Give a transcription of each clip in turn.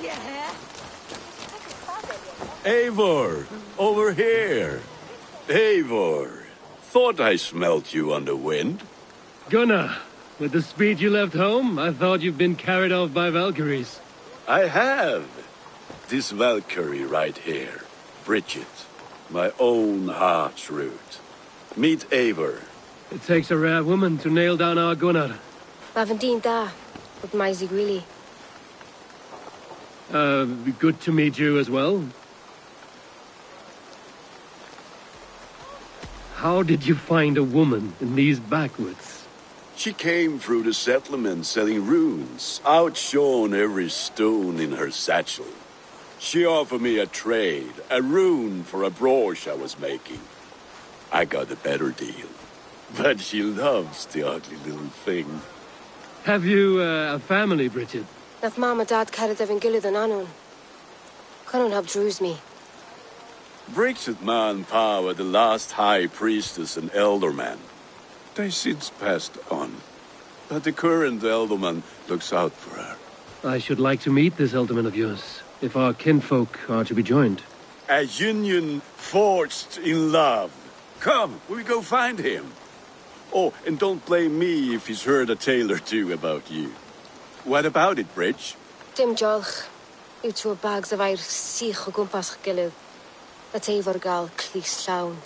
Yeah. Eivor, over here. Eivor, thought I smelt you on the wind. Gunnar, with the speed you left home, I thought you've been carried off by Valkyries. I have. This Valkyrie right here, Bridget, my own heart's root. Meet Eivor. It takes a rare woman to nail down our Gunnar. Lavendine da, but Maisy really. Good to meet you as well. How did you find a woman in these backwoods? She came through the settlement selling runes, outshone every stone in her satchel. She offered me a trade, a rune for a brooch I was making. I got a better deal. But she loves the ugly little thing. Have you a family, Bridget? Naf mama dad carried evan gilid an anun. Cannon have drews me. Bridget Ma and Pa were the last high priestess and elderman. They since passed on. But the current elderman looks out for her. I should like to meet this elderman of yours, if our kinfolk are to be joined. A union forged in love. Come, we go find him. Oh, and don't blame me if he's heard a tale or two about you. What about it, Bridge? Dim jolch. You two bags of air sich o gwmpas gilid. That Eivor gal clis llawn.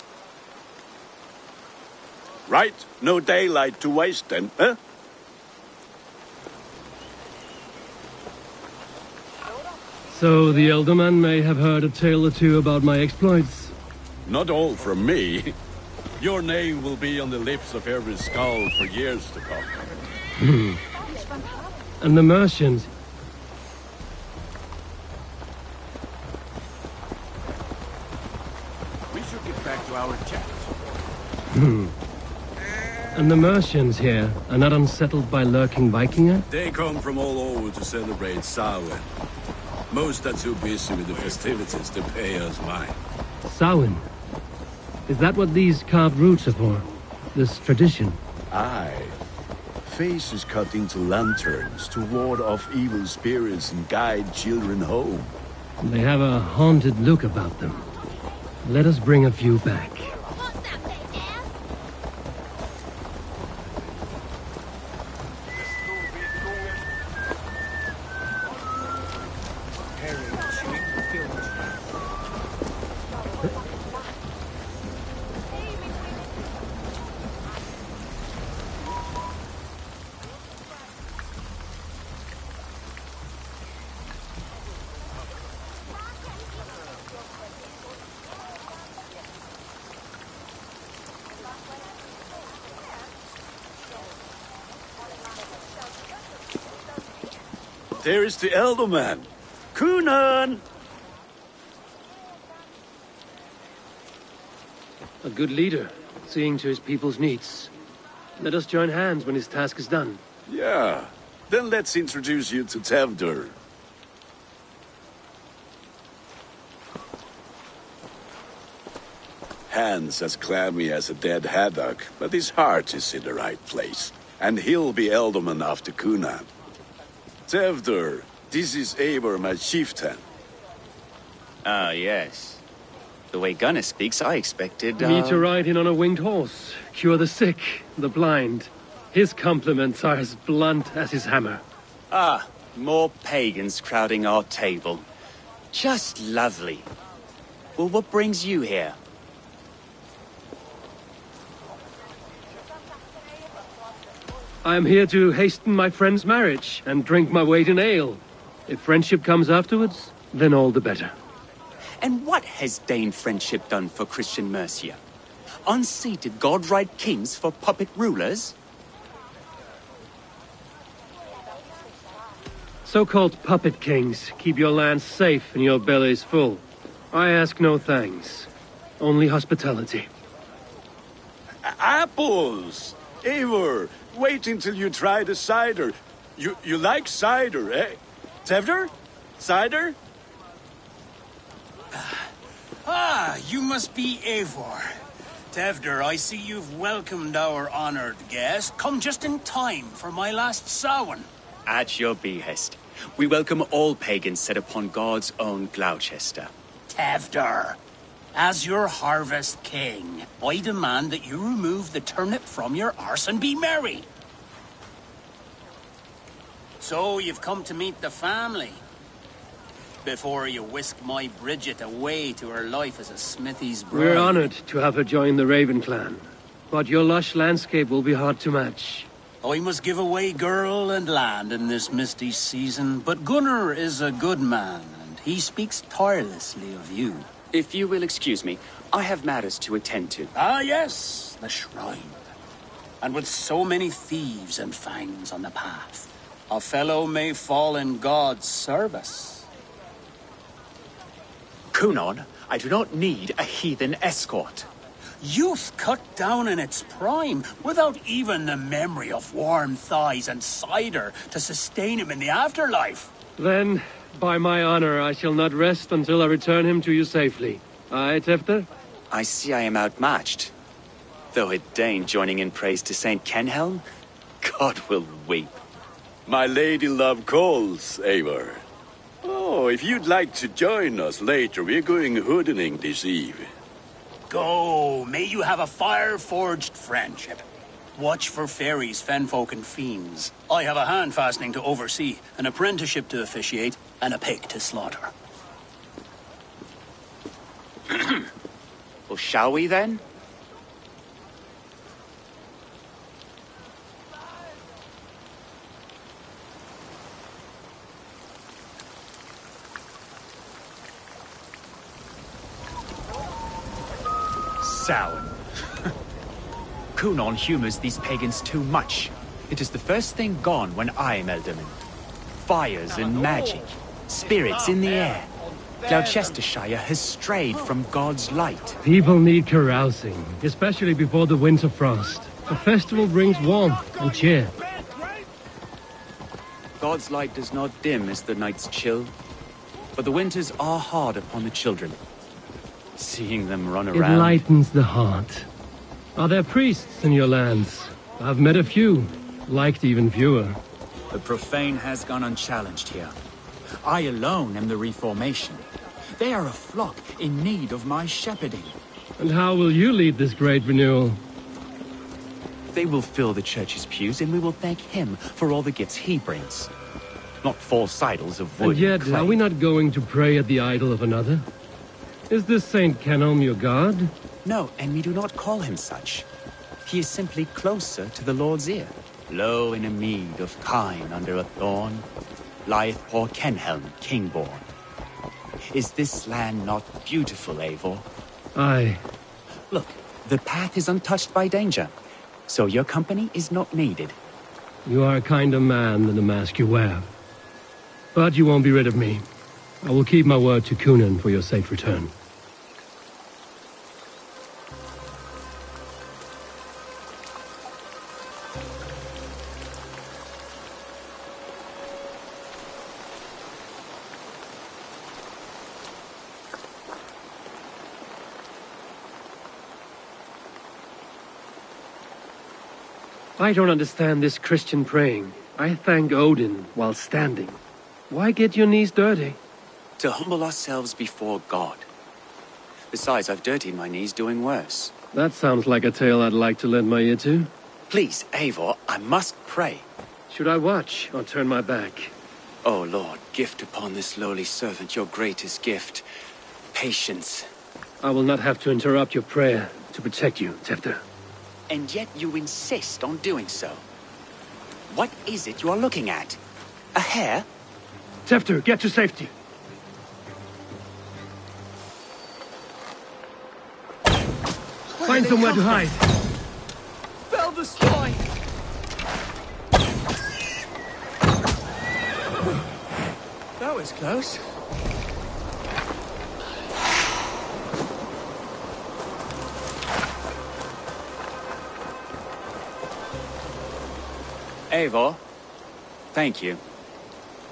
Right, no daylight to waste then, huh? So the elderman may have heard a tale or two about my exploits. Not all from me. Your name will be on the lips of every skull for years to come. And the Mercians. We should get back to our chat. And the Mercians here are not unsettled by lurking Vikinger? They come from all over to celebrate Samhain. Most are too busy with the festivities to pay us mind. Samhain? Is that what these carved roots are for? This tradition? Aye. Faces cut into lanterns to ward off evil spirits and guide children home. They have a haunted look about them. Let us bring a few back. There is the elder man. Kunan! A good leader, seeing to his people's needs. Let us join hands when his task is done. Yeah. Then let's introduce you to Tevdur. Hands as clammy as a dead haddock, but his heart is in the right place. And he'll be elderman after Kunan. Tevdur, this is Eivor, my chieftain. Ah, yes. The way Gunnar speaks, I expected, Me to ride in on a winged horse, cure the sick, the blind. His compliments are as blunt as his hammer. Ah, more pagans crowding our table. Just lovely. Well, what brings you here? I am here to hasten my friend's marriage and drink my weight in ale. If friendship comes afterwards, then all the better. And what has Dane friendship done for Christian Mercia? Unseated godright kings for puppet rulers? So-called puppet kings keep your lands safe and your bellies full. I ask no thanks, only hospitality. Apples! Eivor, wait until you try the cider. You like cider, eh? Tevdur? Cider? Ah, you must be Eivor. Tevdur, I see you've welcomed our honored guest. Come just in time for my last Samhain. At your behest. We welcome all pagans set upon God's own Gloucester. Tevder, as your harvest king, I demand that you remove the turnip from your arse and be merry. So you've come to meet the family. Before you whisk my Bridget away to her life as a smithy's bride. We're honored to have her join the Raven clan. But your lush landscape will be hard to match. I must give away girl and land in this misty season, but Gunnar is a good man, and he speaks tirelessly of you. If you will excuse me, I have matters to attend to. Ah, yes, the shrine. And with so many thieves and fangs on the path, a fellow may fall in God's service. Kunon, I do not need a heathen escort. Youth cut down in its prime, without even the memory of warm thighs and cider to sustain him in the afterlife. Then, by my honor, I shall not rest until I return him to you safely. Aye, Tefter? I see I am outmatched. Though a Dane joining in praise to Saint Kenhelm, God will weep. My lady love calls, Eivor. Oh, if you'd like to join us later, we're going hoodening this eve. Go, may you have a fire-forged friendship. Watch for fairies, fenfolk, and fiends. I have a hand fastening to oversee, an apprenticeship to officiate, and a pig to slaughter. Well, shall we then? Sour. Kunon humors these pagans too much. It is the first thing gone when I am Elderman. Fires and magic, spirits in the air. Gloucestershire has strayed from God's light. People need carousing, especially before the winter frost. A festival brings warmth and cheer. God's light does not dim as the nights chill, but the winters are hard upon the children. Seeing them run It around... lightens the heart. Are there priests in your lands? I've met a few, liked even fewer. The profane has gone unchallenged here. I alone am the Reformation. They are a flock in need of my shepherding. And how will you lead this great renewal? They will fill the church's pews, and we will thank him for all the gifts he brings. Not false idols of wood And yet, clay. are we not going to pray at the idol of another? Is this Saint Kenelm your god? No, and we do not call him such. He is simply closer to the Lord's ear. Low in a mead of kine under a thorn, lieth poor Kenhelm, king-born. Is this land not beautiful, Eivor? Aye. Look, the path is untouched by danger, so your company is not needed. You are a kinder man than the mask you wear. But you won't be rid of me. I will keep my word to Kunan for your safe return. I don't understand this Christian praying. I thank Odin while standing. Why get your knees dirty? To humble ourselves before God. Besides, I've dirtied my knees doing worse. That sounds like a tale I'd like to lend my ear to. Please, Eivor, I must pray. Should I watch or turn my back? O Lord, gift upon this lowly servant your greatest gift. Patience. I will not have to interrupt your prayer to protect you, Tefter. And yet you insist on doing so. What is it you are looking at? A hare? Tefter, get to safety. Find somewhere to hide. Fell the swine! That was close. Eivor, thank you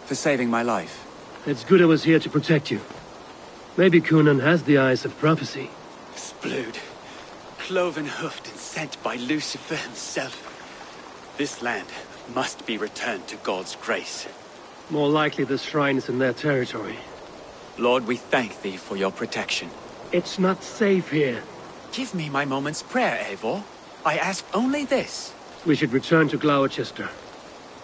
for saving my life. It's good I was here to protect you. Maybe Kunan has the eyes of prophecy. Splood, cloven-hoofed and sent by Lucifer himself. This land must be returned to God's grace. More likely the shrine is in their territory. Lord, we thank thee for your protection. It's not safe here. Give me my moment's prayer, Eivor. I ask only this. We should return to Gloucester.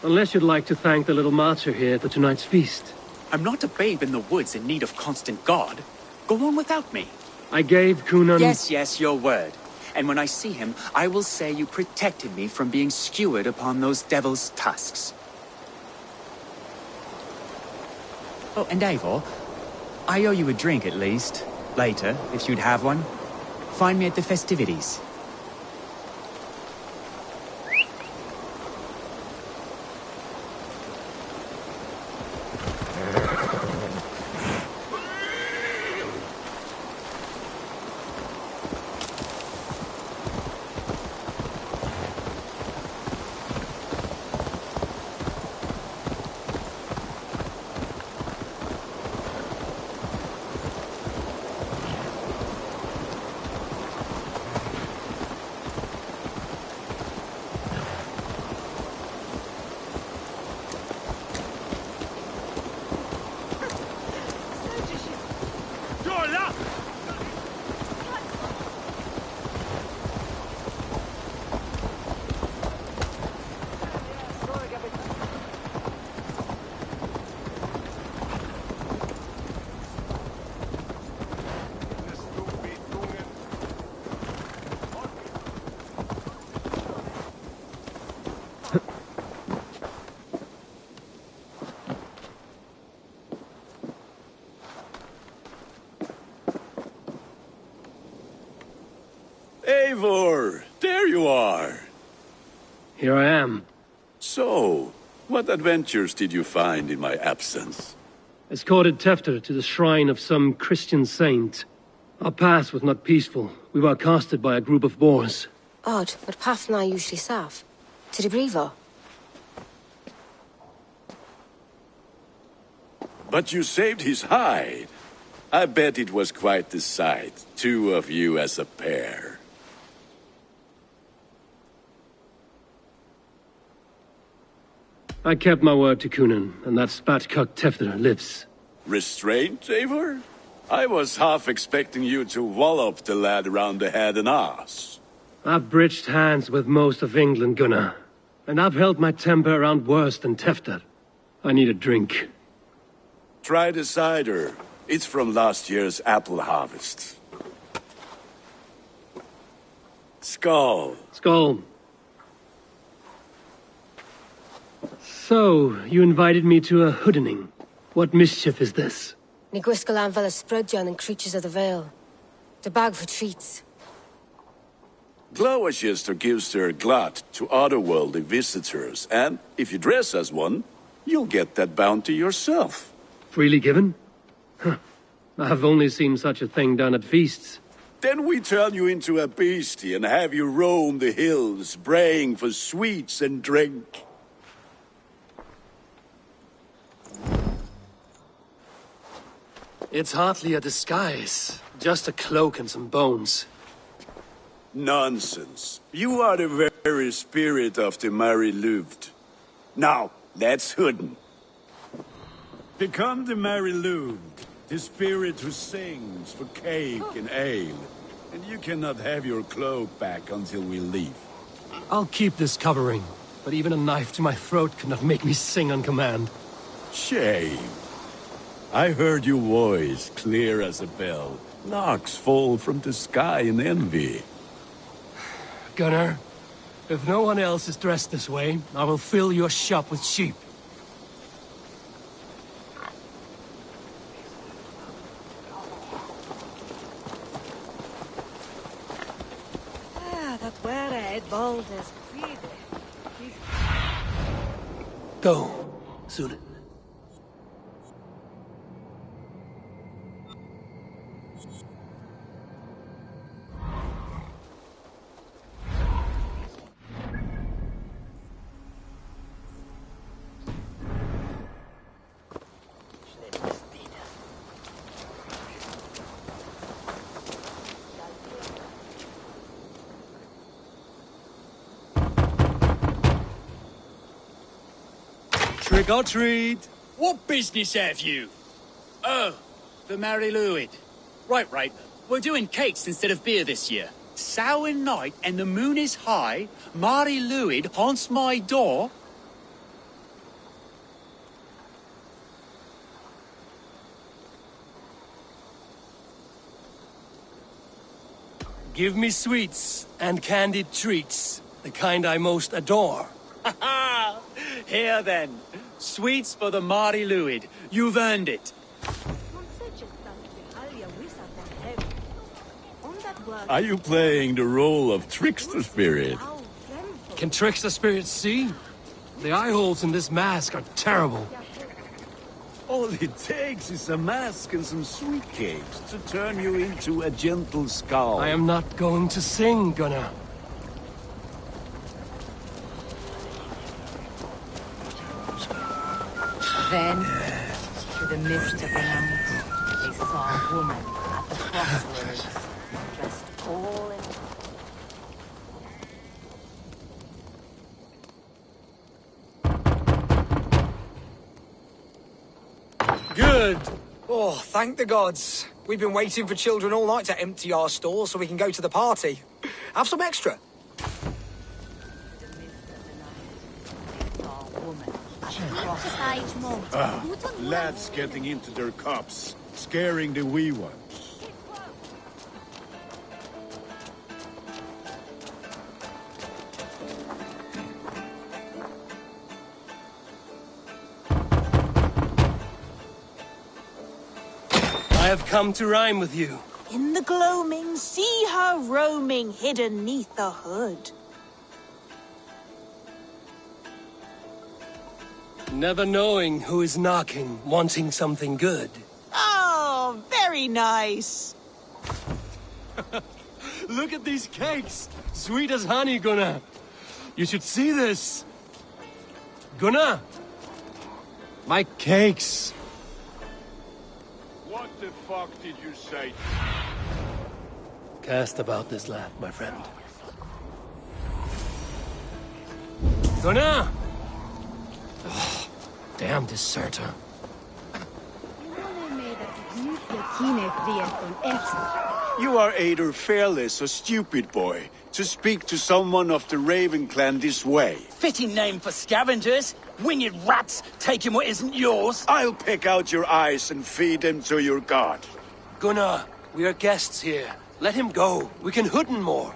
Unless you'd like to thank the little martyr here at tonight's feast. I'm not a babe in the woods in need of constant guard. Go on without me. I gave Cunan... Yes, your word. And when I see him, I will say you protected me from being skewered upon those devil's tusks. Oh, and Eivor, I owe you a drink at least. Later, if you'd have one. Find me at the festivities. Eivor, there you are. Here I am. So, what adventures did you find in my absence? Escorted Tefter to the shrine of some Christian saint. Our path was not peaceful. We were accosted by a group of boars. Odd, but path na usually safe. To the brievo. But you saved his hide. I bet it was quite the sight, two of you as a pair. I kept my word to Cunan, and that spatcock Tefter lives. Restraint, Eivor? I was half expecting you to wallop the lad around the head and ass. I've bridged hands with most of England, Gunnar. And I've held my temper around worse than Tefter. I need a drink. Try the cider. It's from last year's apple harvest. Skull. Skull. So, you invited me to a hoodening. What mischief is this? Ni gwisgalan fel ysbrydion and creatures of the Vale. The bag for treats. Gloucester gives their glut to otherworldly visitors, and if you dress as one, you'll get that bounty yourself. Freely given? Huh. I've only seen such a thing done at feasts. Then we turn you into a beastie and have you roam the hills, braying for sweets and drink. It's hardly a disguise. Just a cloak and some bones. Nonsense. You are the very spirit of the Mary Louved. Now, let's hooden. Become the Mary Louved, the spirit who sings for cake and ale. And you cannot have your cloak back until we leave. I'll keep this covering, but even a knife to my throat could not make me sing on command. Shame. I heard your voice clear as a bell. Knocks fall from the sky in envy. Gunnar, if no one else is dressed this way, I will fill your shop with sheep. That were it, bold as Go, Sunan. Trick or treat. What business have you? Oh, the Mary Lwyd. Right. We're doing cakes instead of beer this year. Sour night and the moon is high. Mary Lwyd haunts my door. Give me sweets and candied treats, the kind I most adore. Here then, sweets for the Mary Lwyd. You've earned it. Are you playing the role of trickster spirit? Can trickster spirits see? The eye holes in this mask are terrible. All it takes is a mask and some sweet cakes to turn you into a gentle skull. I am not going to sing, Gunnar. Then, through the mist of the night, they saw a woman at the crossroads, dressed all in... Good. Oh, thank the gods. We've been waiting for children all night to empty our stores so we can go to the party. Have some extra. Lads getting into their cups, scaring the wee ones. I have come to rhyme with you. In the gloaming, see her roaming hidden neath the hood. Never knowing who is knocking, wanting something good. Oh, very nice. Look at these cakes! Sweet as honey, Gunnar. You should see this. Gunnar! My cakes! What the fuck did you say? Cast about this lad, my friend. Gunnar! Oh, damn deserter. You are either fearless or stupid, boy, to speak to someone of the Raven clan this way. Fitting name for scavengers. Winged rats taking what isn't yours. I'll pick out your eyes and feed them to your god. Gunnar, we are guests here. Let him go. We can hood him more.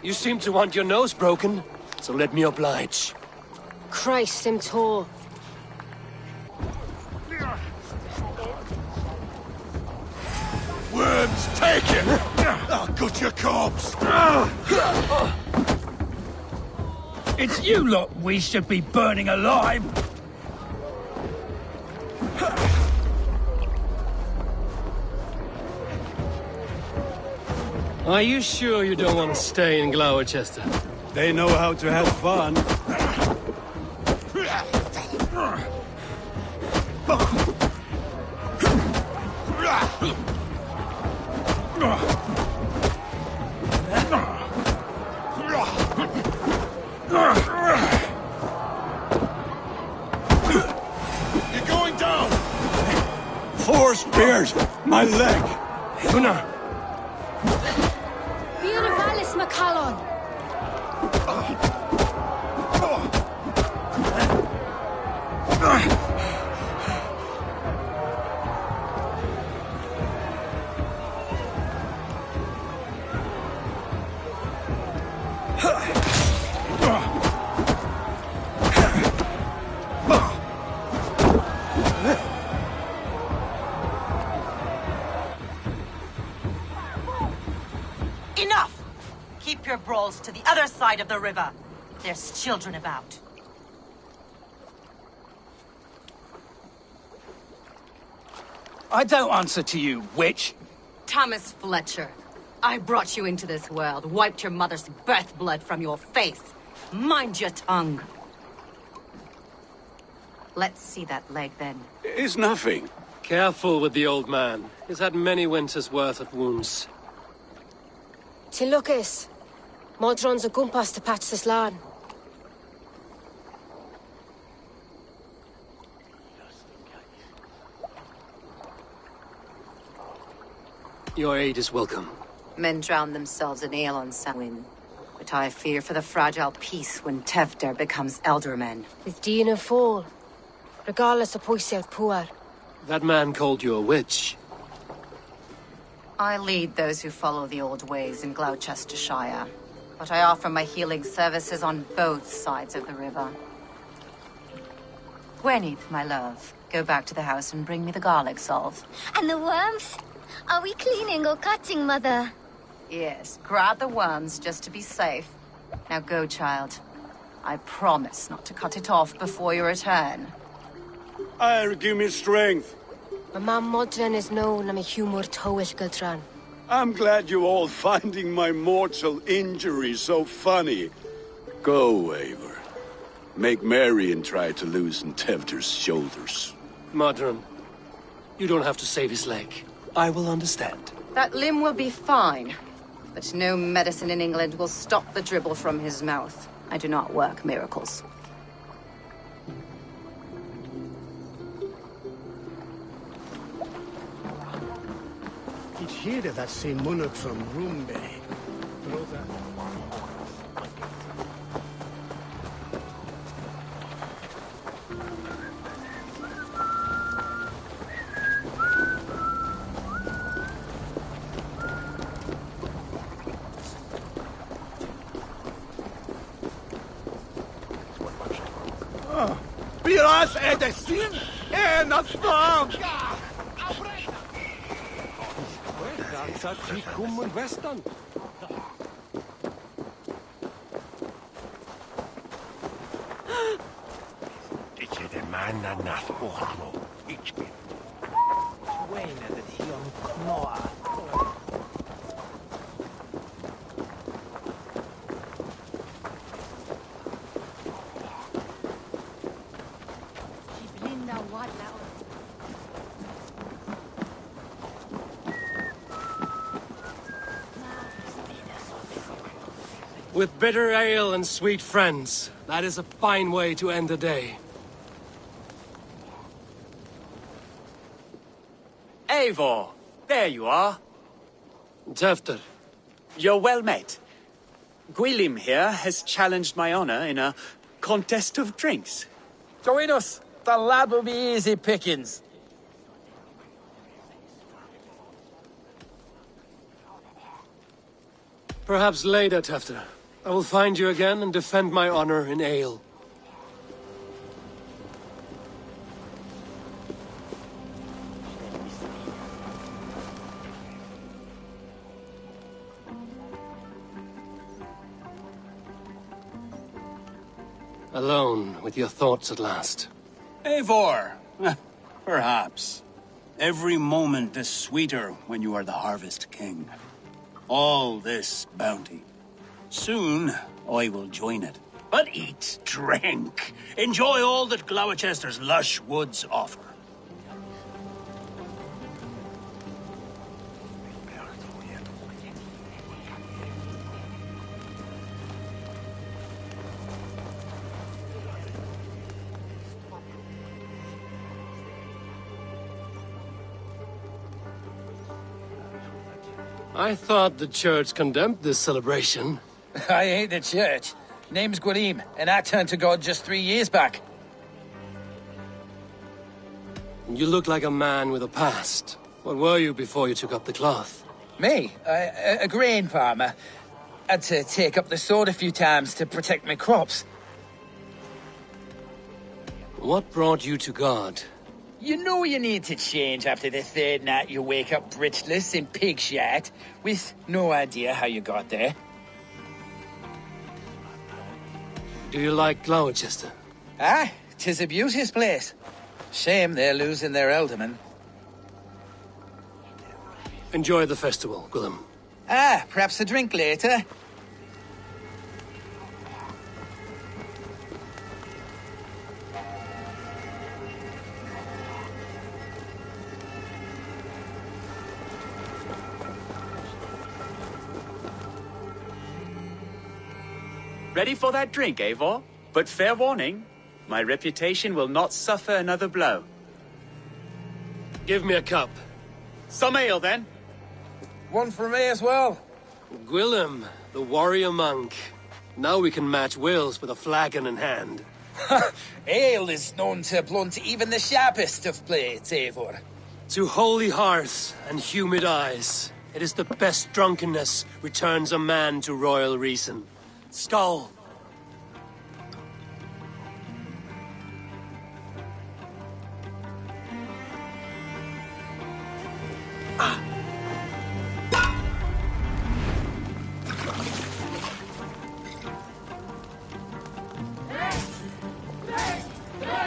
You seem to want your nose broken, so let me oblige. Christ, him tall. Worms taken! I'll cut your corpse! It's you lot we should be burning alive. Are you sure you don't want to stay in Gloucester? They know how to have fun. You're going down! 4 spears! My leg! Gunnar! Vallis Macallon! Enough! Keep your brawls to the other side of the river. There's children about. I don't answer to you, witch. Thomas Fletcher, I brought you into this world, wiped your mother's birth blood from your face. Mind your tongue. Let's see that leg, then. It's nothing. Careful with the old man. He's had many winters' worth of wounds. Tilukis. Modron's a gumpas to patch this land. Your aid is welcome. Men drown themselves in ale on Samhain, but I fear for the fragile peace when Tevder becomes eldermen. With Dina fall. Regardless of pwysau pŵar. That man called you a witch. I lead those who follow the old ways in Gloucestershire, but I offer my healing services on both sides of the river. Gweneth, my love, go back to the house and bring me the garlic salve. And the worms? Are we cleaning or cutting, Mother? Yes, grab the worms just to be safe. Now go, child. I promise not to cut it off before you return. Give me strength. My mam modren is known am a humor tywyll gydran. I'm glad you're all finding my mortal injury so funny. Go, Eivor. Make merry and try to loosen Tevder's shoulders. Modron, you don't have to save his leg. I will understand. That limb will be fine, but no medicine in England will stop the dribble from his mouth. I do not work miracles. It's here that same monarch from Rumbe. Brother. Biras edestin en asfam. That's a Western. Dit je de man na nacht ochlo. Ik ben. Wayne that he on Knoa. With bitter ale and sweet friends, that is a fine way to end the day. Eivor, there you are. Tevder. You're well met. Gwilym here has challenged my honor in a contest of drinks. Join us. The lad will be easy pickings. Perhaps later, Tevder. I will find you again and defend my honor in ale. Alone with your thoughts at last. Eivor, perhaps. Every moment is sweeter when you are the Harvest King. All this bounty. Soon, I will join it. But eat, drink, enjoy all that Gloucester's lush woods offer. I thought the church condemned this celebration. I ain't the church. Name's Gwilym, and I turned to God just 3 years back. You look like a man with a past. What were you before you took up the cloth? Me? A grain farmer. Had to take up the sword a few times to protect my crops. What brought you to God? You know you need to change after the third night you wake up britchless in pig shit, with no idea how you got there. Do you like Gloucester? Ah, 'tis a beauteous place. Shame they're losing their alderman. Enjoy the festival, Gwilym. Ah, perhaps a drink later. Ready for that drink, Eivor? But fair warning, my reputation will not suffer another blow. Give me a cup. Some ale, then. One for me as well. Gwillem, the warrior monk. Now we can match wills with a flagon in hand. Ale is known to blunt even the sharpest of blades, Eivor. To holy hearths and humid eyes, it is the best drunkenness returns a man to royal reason. Skull!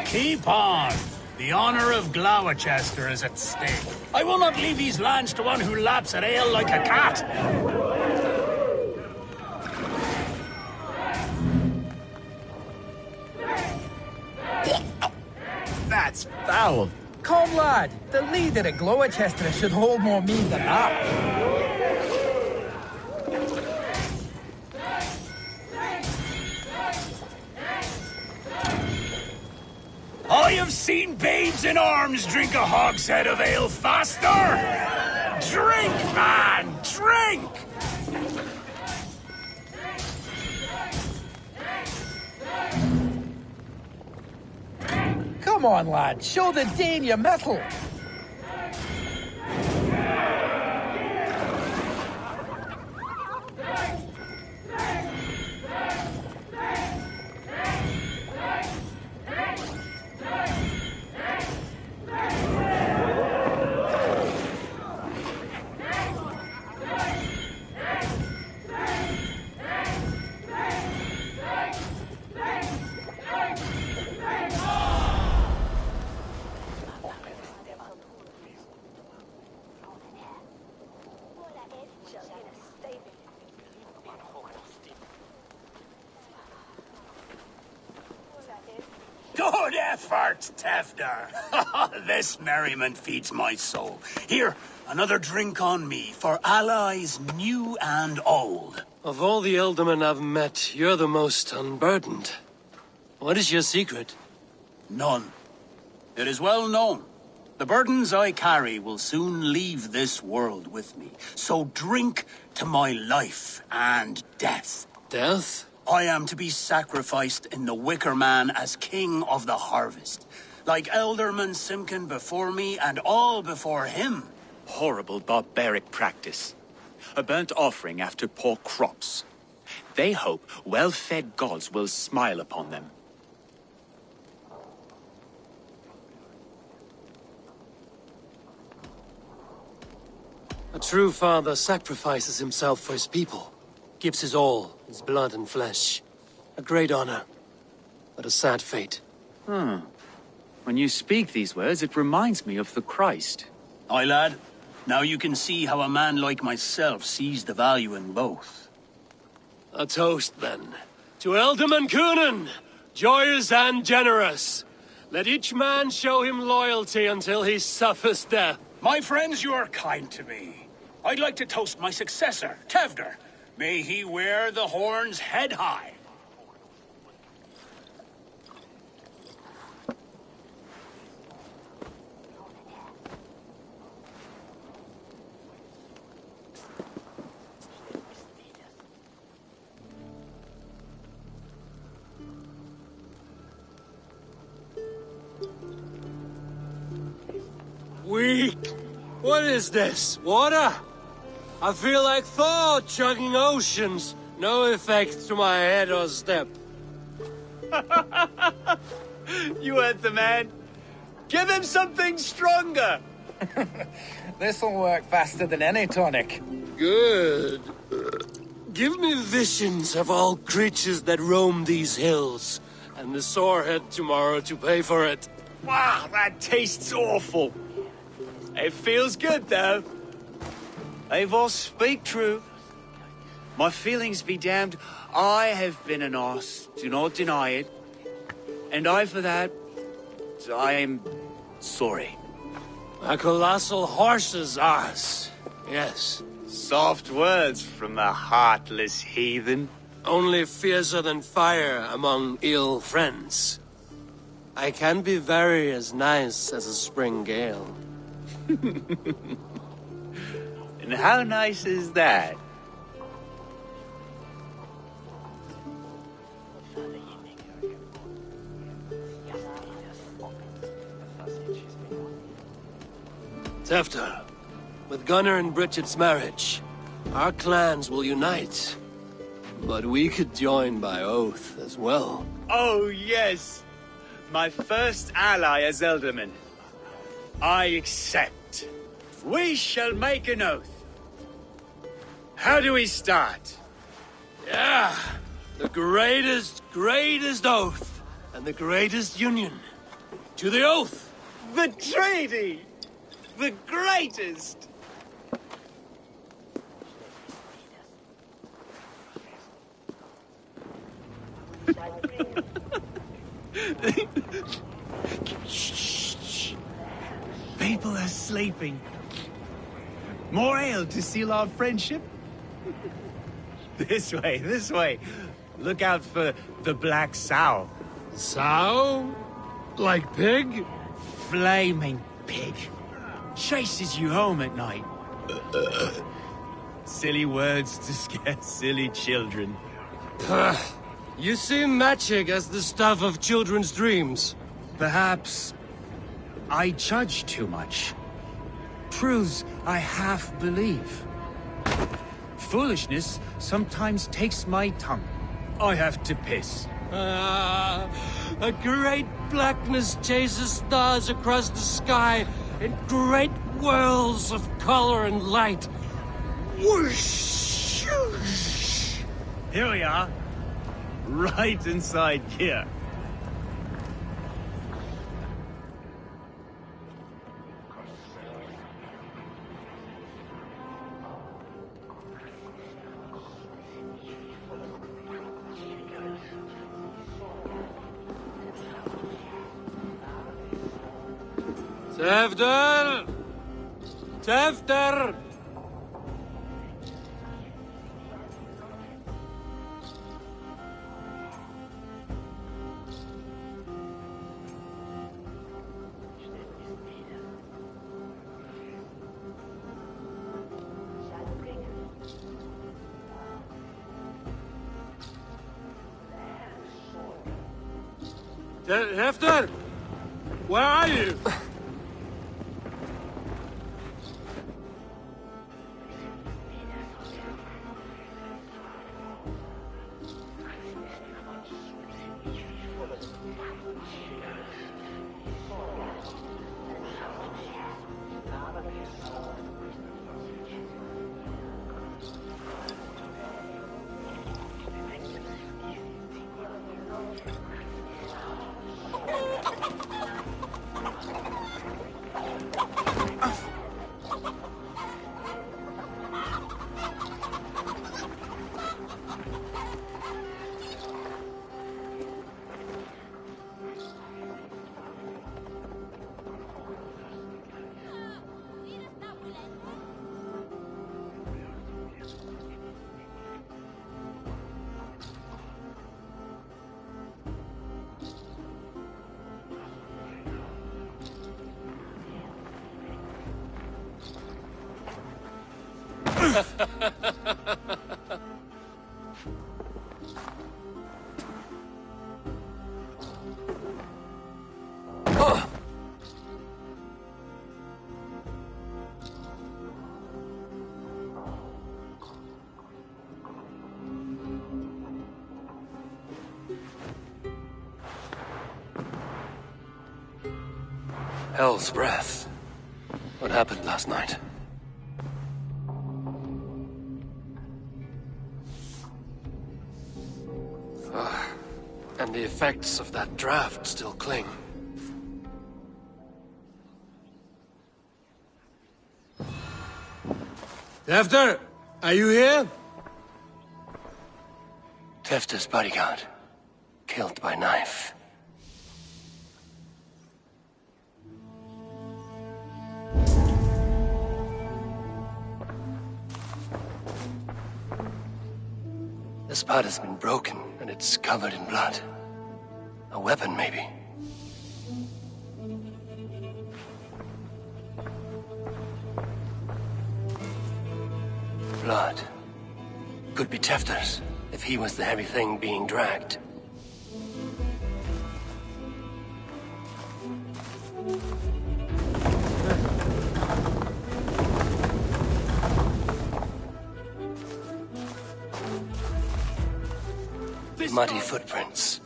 Keep on! The honor of Gloucester is at stake. I will not leave these lands to one who laps at ale like a cat. That's foul. Come, lad. The leader of Gloucester should hold more mead than that. I have seen babes in arms drink a hogshead of ale faster! Drink, man! Drink! Come on, lad. Show the Dane your mettle. Good effort, Tefder. This merriment feeds my soul. Here, another drink on me for allies new and old. Of all the ealdormen I've met, you're the most unburdened. What is your secret? None. It is well known. The burdens I carry will soon leave this world with me. So drink to my life and death. Death? I am to be sacrificed in the Wicker Man as king of the harvest. Like Elderman Simkin before me and all before him. Horrible barbaric practice. A burnt offering after poor crops. They hope well-fed gods will smile upon them. A true father sacrifices himself for his people. Gives his all, his blood and flesh. A great honor, but a sad fate. When you speak these words, it reminds me of the Christ. Aye, lad. Now you can see how a man like myself sees the value in both. A toast, then. To Ealdorman Coonan, joyous and generous. Let each man show him loyalty until he suffers death. My friends, you are kind to me. I'd like to toast my successor, Tevder. May he wear the horns head high. Weak. What is this? Water? I feel like Thor chugging oceans. No effect to my head or step. You heard the man. Give him something stronger. This'll work faster than any tonic. Good. Give me visions of all creatures that roam these hills, and the sorehead tomorrow to pay for it. Wow, that tastes awful. It feels good, though. Eivor, speak true. My feelings be damned. I have been an arse, do not deny it. And I, for that, I am sorry. A colossal horse's arse, yes. Soft words from the heartless heathen. Only fiercer than fire among ill friends. I can be very as nice as a spring gale. And how nice is that? Tefter, with Gunnar and Bridget's marriage, our clans will unite. But we could join by oath as well. Oh, yes. My first ally as Elderman. I accept. We shall make an oath. How do we start? Yeah, the greatest oath, and the greatest union. To the oath! The treaty! The greatest! Shh. People are sleeping. More ale to seal our friendship? This way. Look out for the black sow. Sow? Like pig? Flaming pig. Chases you home at night. Silly words to scare silly children. You see magic as the stuff of children's dreams. Perhaps I judge too much. Proves I half believe. Foolishness sometimes takes my tongue. I have to piss. A great blackness chases stars across the sky in great whirls of color and light. Whoosh! Here we are. Right inside here. Tefter! Tefter! Hefter! Where are you? Hell's breath. What happened last night? And the effects of that draft still cling. Tefter, are you here? Tefter's bodyguard, killed by knife. The spot has been broken, and it's covered in blood. A weapon, maybe. Blood. Could be Tefter's, if he was the heavy thing being dragged. Muddy footprints.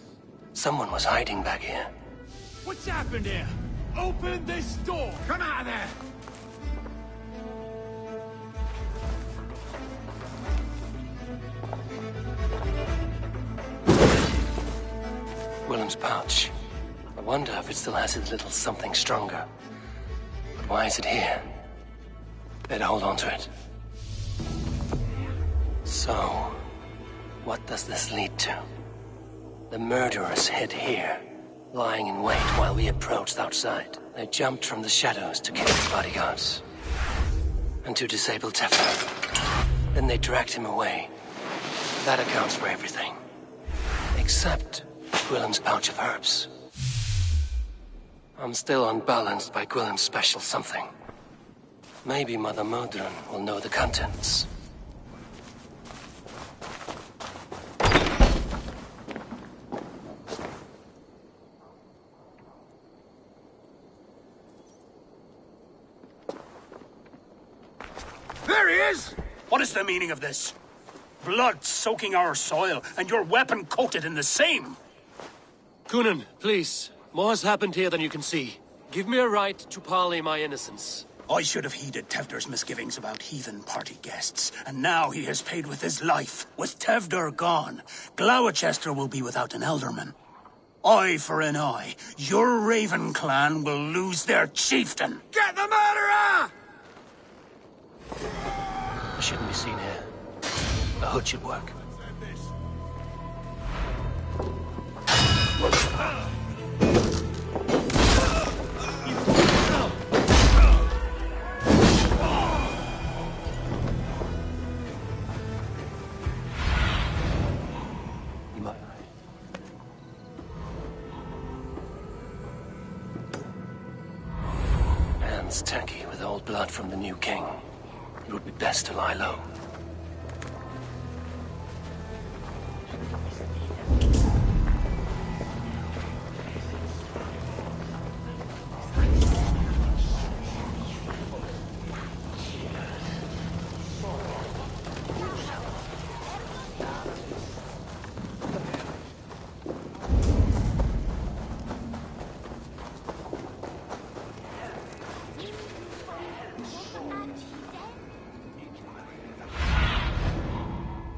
Someone was hiding back here. What's happened here? Open this door! Come out of there! Willem's pouch. I wonder if it still has its little something stronger. But why is it here? Better hold on to it. So, what does this lead to? The murderers hid here, lying in wait while we approached outside. They jumped from the shadows to kill his bodyguards. And to disable Tefter. Then they dragged him away. That accounts for everything. Except Gwillem's pouch of herbs. I'm still unbalanced by Gwillem's special something. Maybe Mother Modron will know the contents. There he is! What is the meaning of this? Blood soaking our soil, and your weapon coated in the same! Kunan, please. More has happened here than you can see. Give me a right to parley my innocence. I should have heeded Tevder's misgivings about heathen party guests, and now he has paid with his life. With Tevder gone, Gloucester will be without an elderman. Eye for an eye. Your Raven clan will lose their chieftain. Get the murderer! I shouldn't be seen here. A hood should work. Hands tacky with old blood from the new king. It would be best to lie low.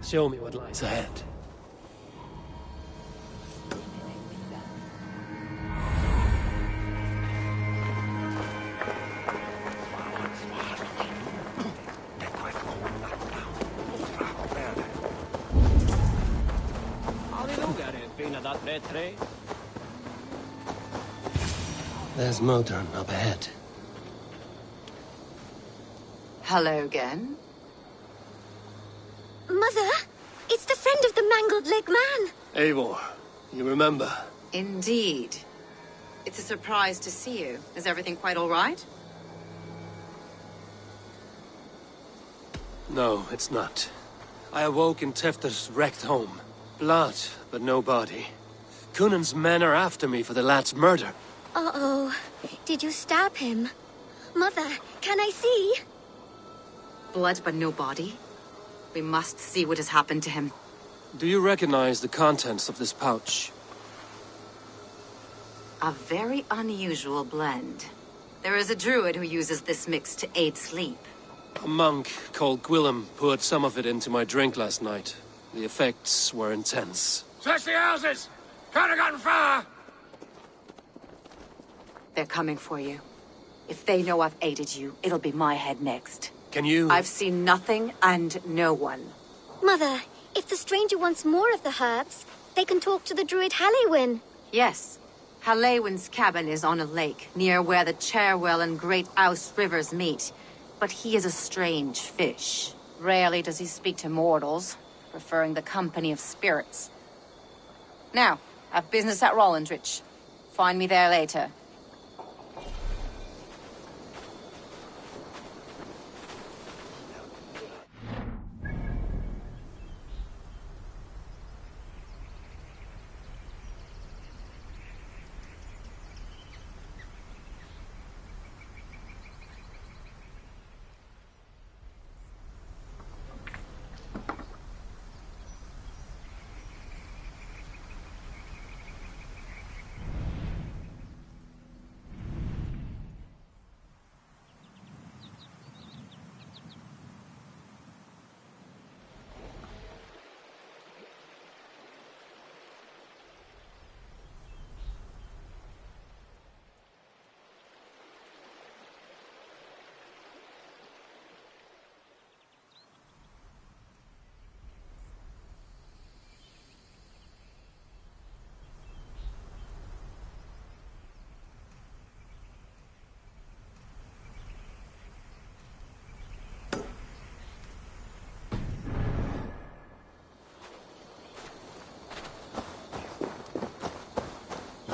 Show me what lies ahead. There's Modron up ahead. Hello again. Mother, it's the friend of the mangled leg man. Eivor, you remember? Indeed. It's a surprise to see you. Is everything quite all right? No, it's not. I awoke in Tefter's wrecked home. Blood, but no body. Kunan's men are after me for the lad's murder. Uh-oh. Did you stab him? Mother, can I see? Blood but no body? We must see what has happened to him. Do you recognize the contents of this pouch? A very unusual blend. There is a druid who uses this mix to aid sleep. A monk called Gwillem poured some of it into my drink last night. The effects were intense. Search the houses! Can't have gotten far! They're coming for you. If they know I've aided you, it'll be my head next. Can you... I've seen nothing and no one. Mother, if the stranger wants more of the herbs, they can talk to the druid Halewyn. Yes. Halewyn's cabin is on a lake, near where the Cherwell and Great Ouse rivers meet. But he is a strange fish. Rarely does he speak to mortals, preferring the company of spirits. Now, I've business at Rollindrich. Find me there later.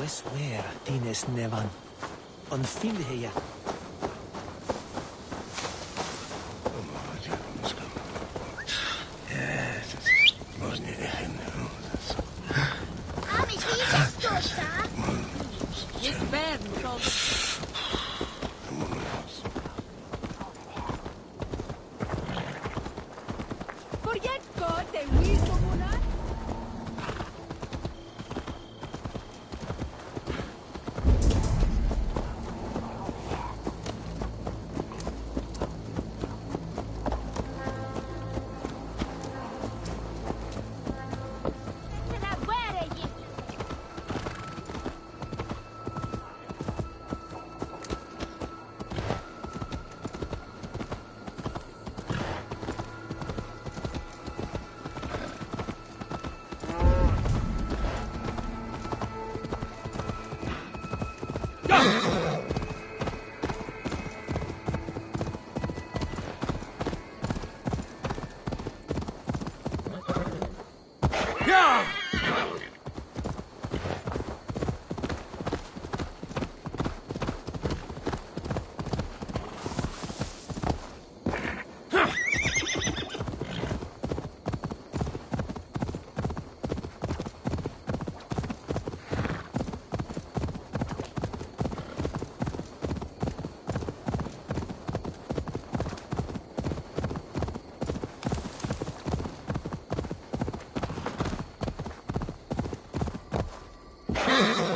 I swear, Dines Nevan. On Finheya.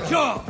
Sure!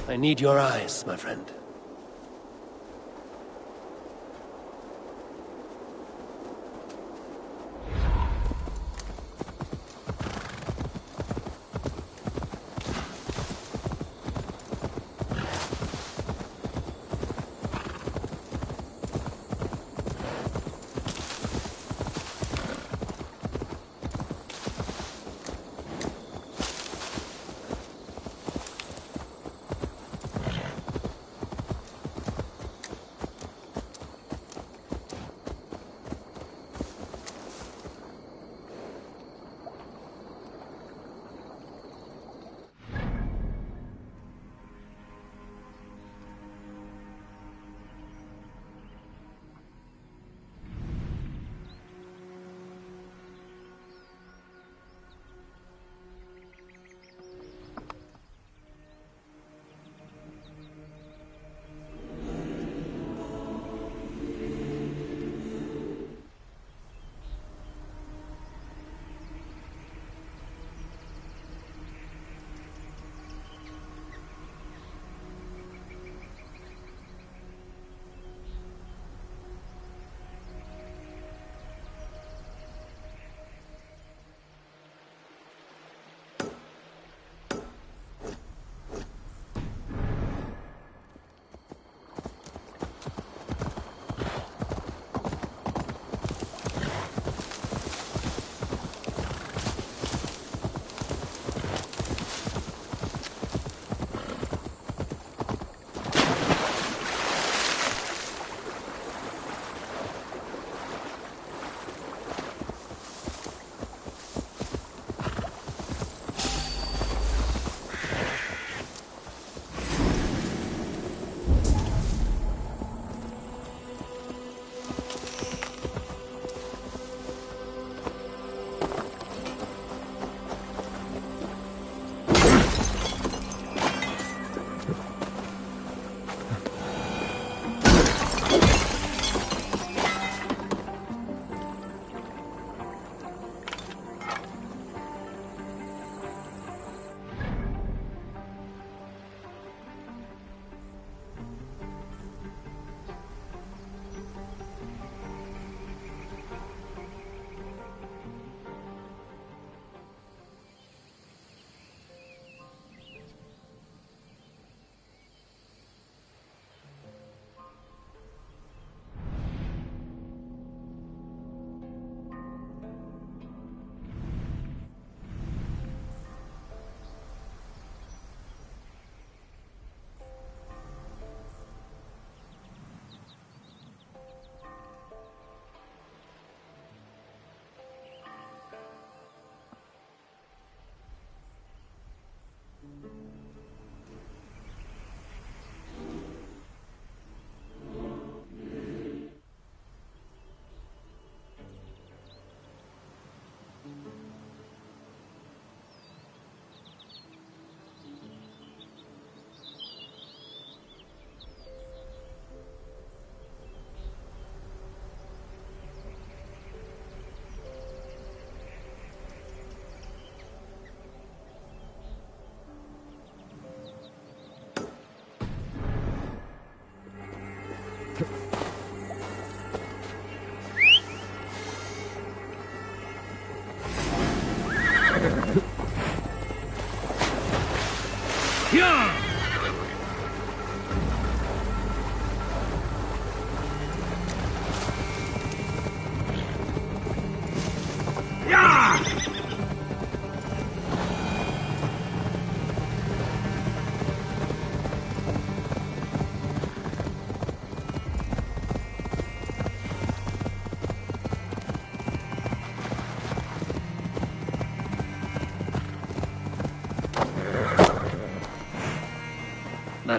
I need your eyes, my friend.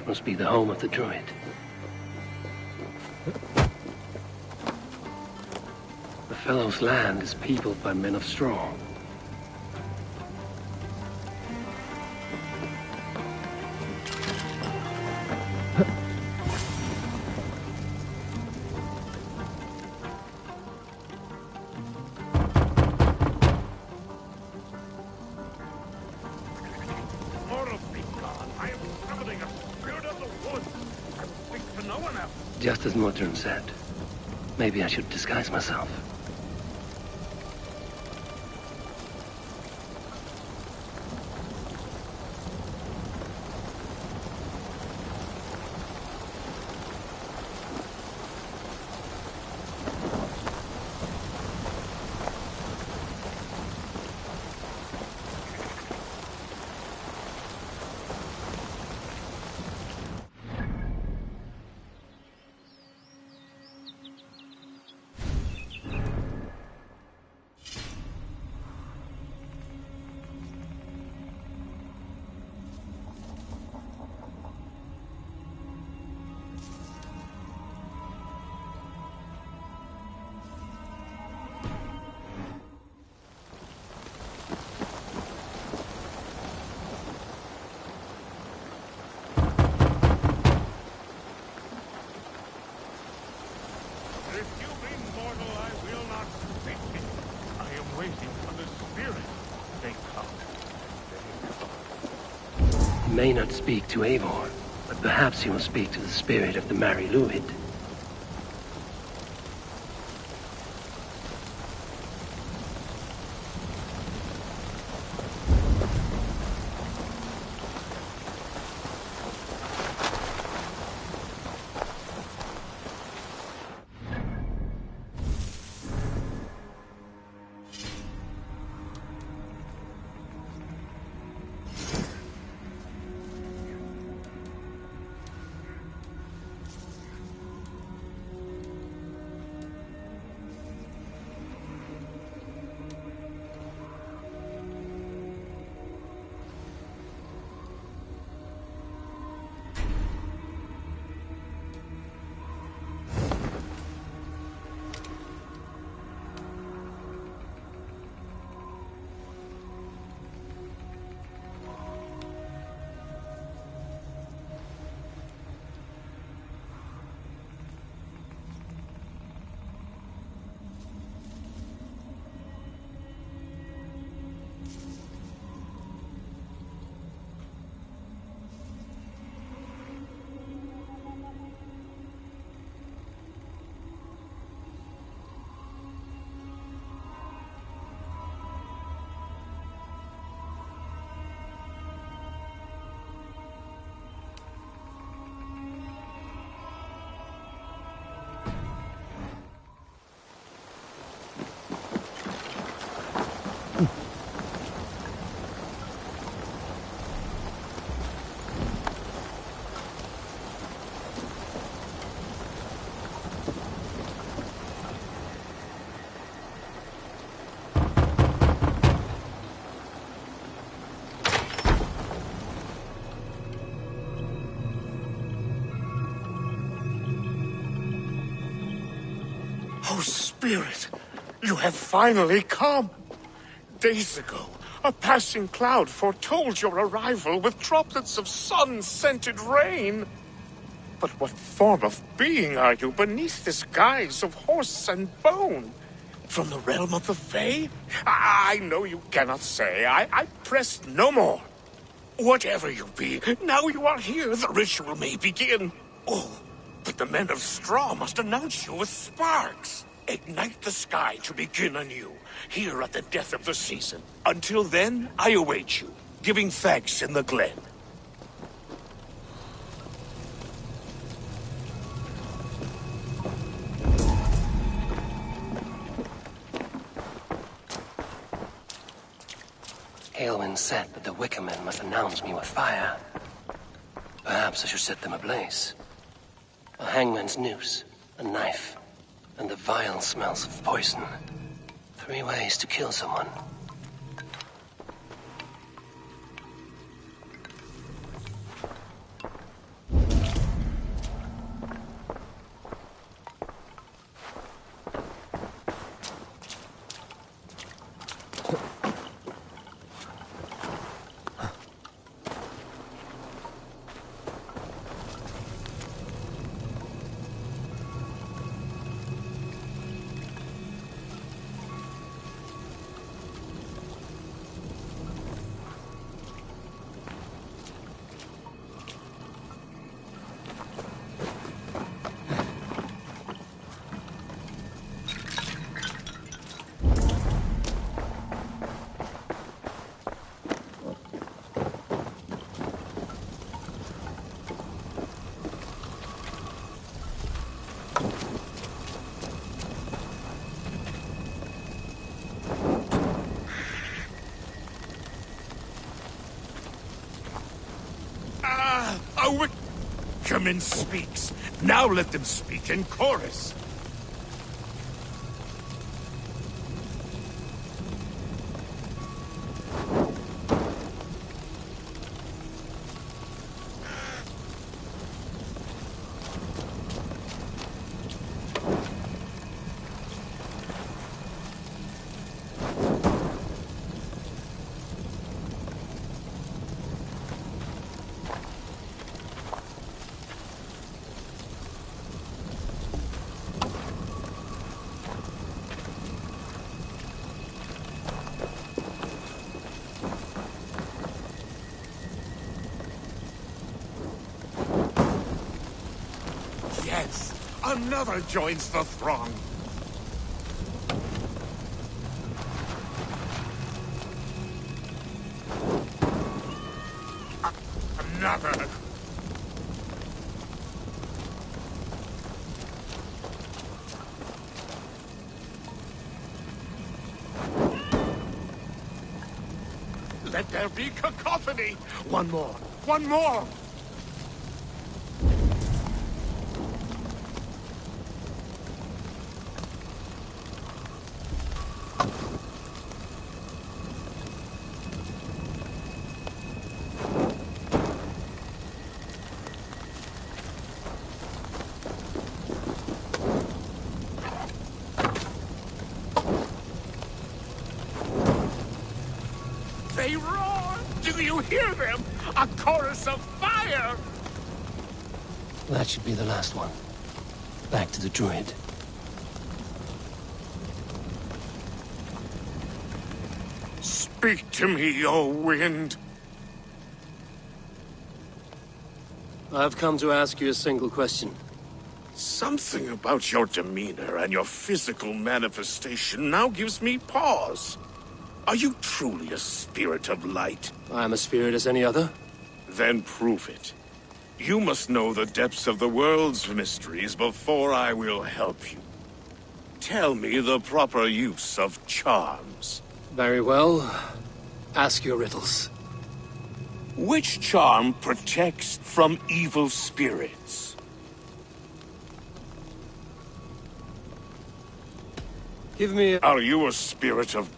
must be the home of the druid. The fellow's land is peopled by men of straw. Just as Modron said, maybe I should disguise myself. May not speak to Eivor, but perhaps he will speak to the spirit of the Mari Luid. Oh, Spirit, you have finally come. Days ago, a passing cloud foretold your arrival with droplets of sun-scented rain. But what form of being are you beneath this guise of horse and bone? From the realm of the Fae? I know you cannot say. I press no more. Whatever you be, now you are here, the ritual may begin. Oh, but the men of straw must announce you with sparks. Ignite the sky to begin anew, here at the death of the season. Until then, I await you, giving thanks in the glen. Aelwyn said that the Wicker Men must announce me with fire. Perhaps I should set them ablaze. A hangman's noose, a knife, and the vile smells of poison. 3 ways to kill someone. woman speaks. Now let them speak in chorus. Yes, another joins the throng. Another. Let there be cacophony. One more. One more. They roar! Do you hear them? A chorus of fire! That should be the last one. Back to the druid. Speak to me, O wind. I've come to ask you a single question. Something about your demeanor and your physical manifestation now gives me pause. Are you truly a spirit of light? I am a spirit as any other. Then prove it. You must know the depths of the world's mysteries before I will help you. Tell me the proper use of charms. Very well. Ask your riddles. Which charm protects from evil spirits? Give me a... Are you a spirit of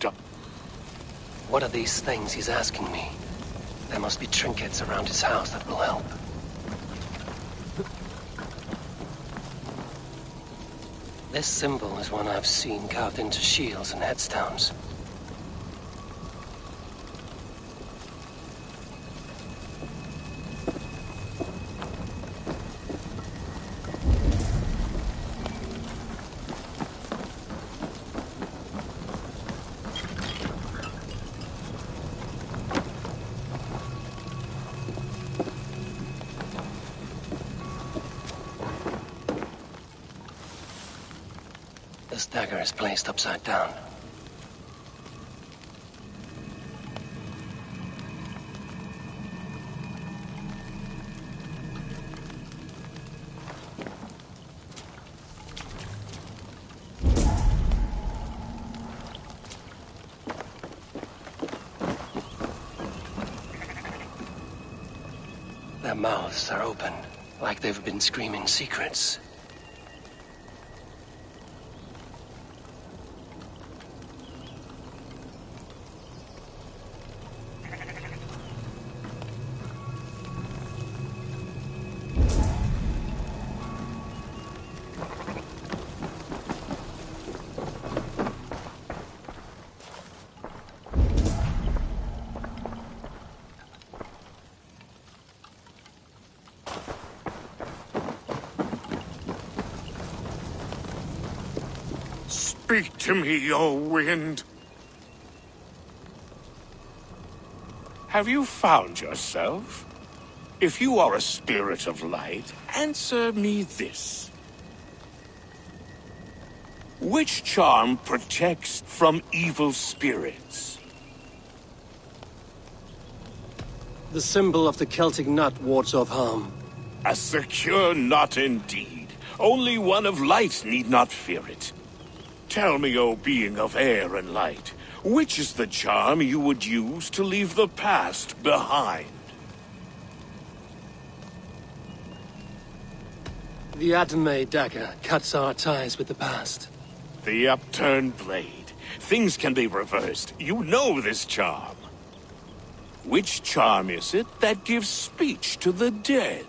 What are these things he's asking me? There must be trinkets around his house that will help. This symbol is one I've seen carved into shields and headstones. This dagger is placed upside down. Their mouths are open, like they've been screaming secrets. Speak to me, O wind. Have you found yourself? If you are a spirit of light, answer me this. Which charm protects from evil spirits? The symbol of the Celtic nut wards off harm. A secure knot indeed. Only one of light need not fear it. Tell me, O being of air and light, which is the charm you would use to leave the past behind? The Atame dagger cuts our ties with the past. The upturned blade. Things can be reversed. You know this charm. Which charm is it that gives speech to the dead?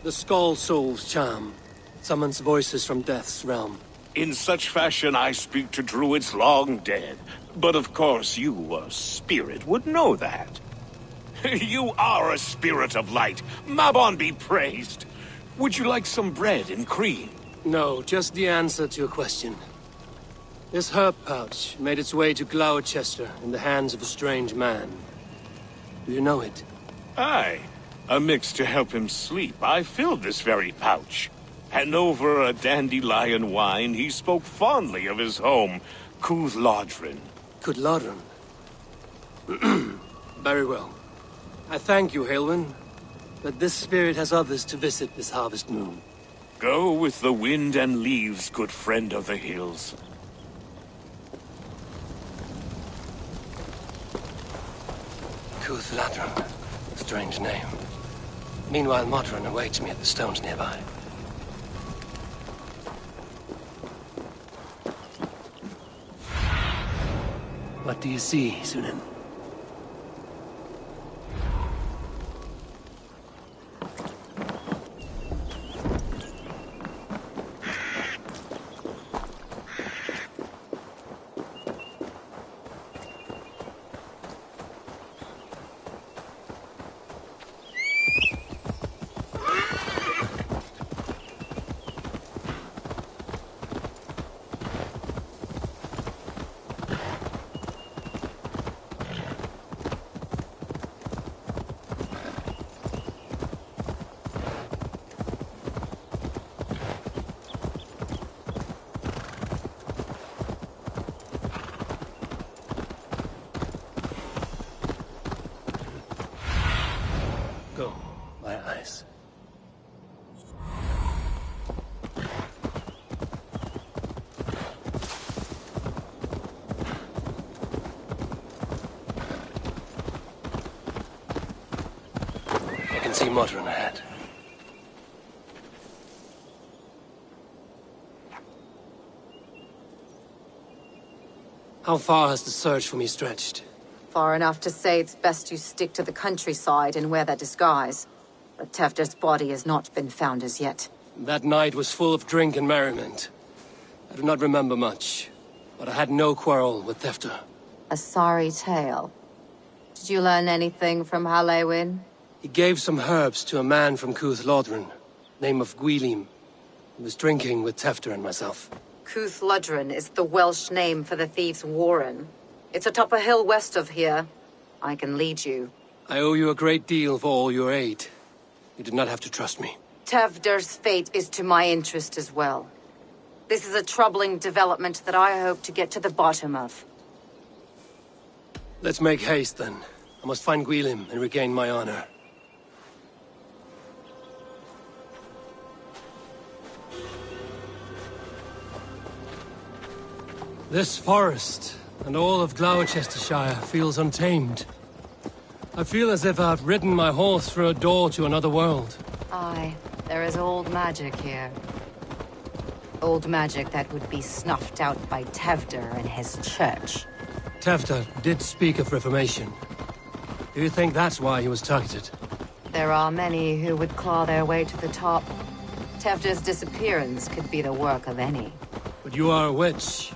The Skull Soul's charm summons voices from Death's realm. In such fashion I speak to druids long dead. But of course you, a spirit, would know that. You are a spirit of light. Mabon be praised. Would you like some bread and cream? No, just the answer to your question. This herb pouch made its way to Gloucester in the hands of a strange man. Do you know it? Aye. A mix to help him sleep. I filled this very pouch. And over a dandelion wine, he spoke fondly of his home, Cooth-Lodrin. Cooth-Lodrin? Very well. I thank you, Halwyn. But this spirit has others to visit this harvest moon. Go with the wind and leaves, good friend of the hills. Cooth-Lodrin. Strange name. Meanwhile, Modron awaits me at the stones nearby. What do you see, Sunan? See Modron ahead. How far has the search for me stretched? Far enough to say it's best you stick to the countryside and wear that disguise. But Tefder's body has not been found as yet. That night was full of drink and merriment. I do not remember much, but I had no quarrel with Tefder. A sorry tale. Did you learn anything from Halewin? He gave some herbs to a man from Cooth-Lodrin, name of Gwylim. He was drinking with Tefder and myself. Cooth-Lodrin is the Welsh name for the thieves' warren. It's atop a hill west of here. I can lead you. I owe you a great deal for all your aid. You did not have to trust me. Tefder's fate is to my interest as well. This is a troubling development that I hope to get to the bottom of. Let's make haste, then. I must find Gwylim and regain my honor. This forest, and all of Gloucestershire, feels untamed. I feel as if I've ridden my horse through a door to another world. Aye, there is old magic here. Old magic that would be snuffed out by Tefder and his church. Tefder did speak of reformation. Do you think that's why he was targeted? There are many who would claw their way to the top. Tefder's disappearance could be the work of any. But you are a witch,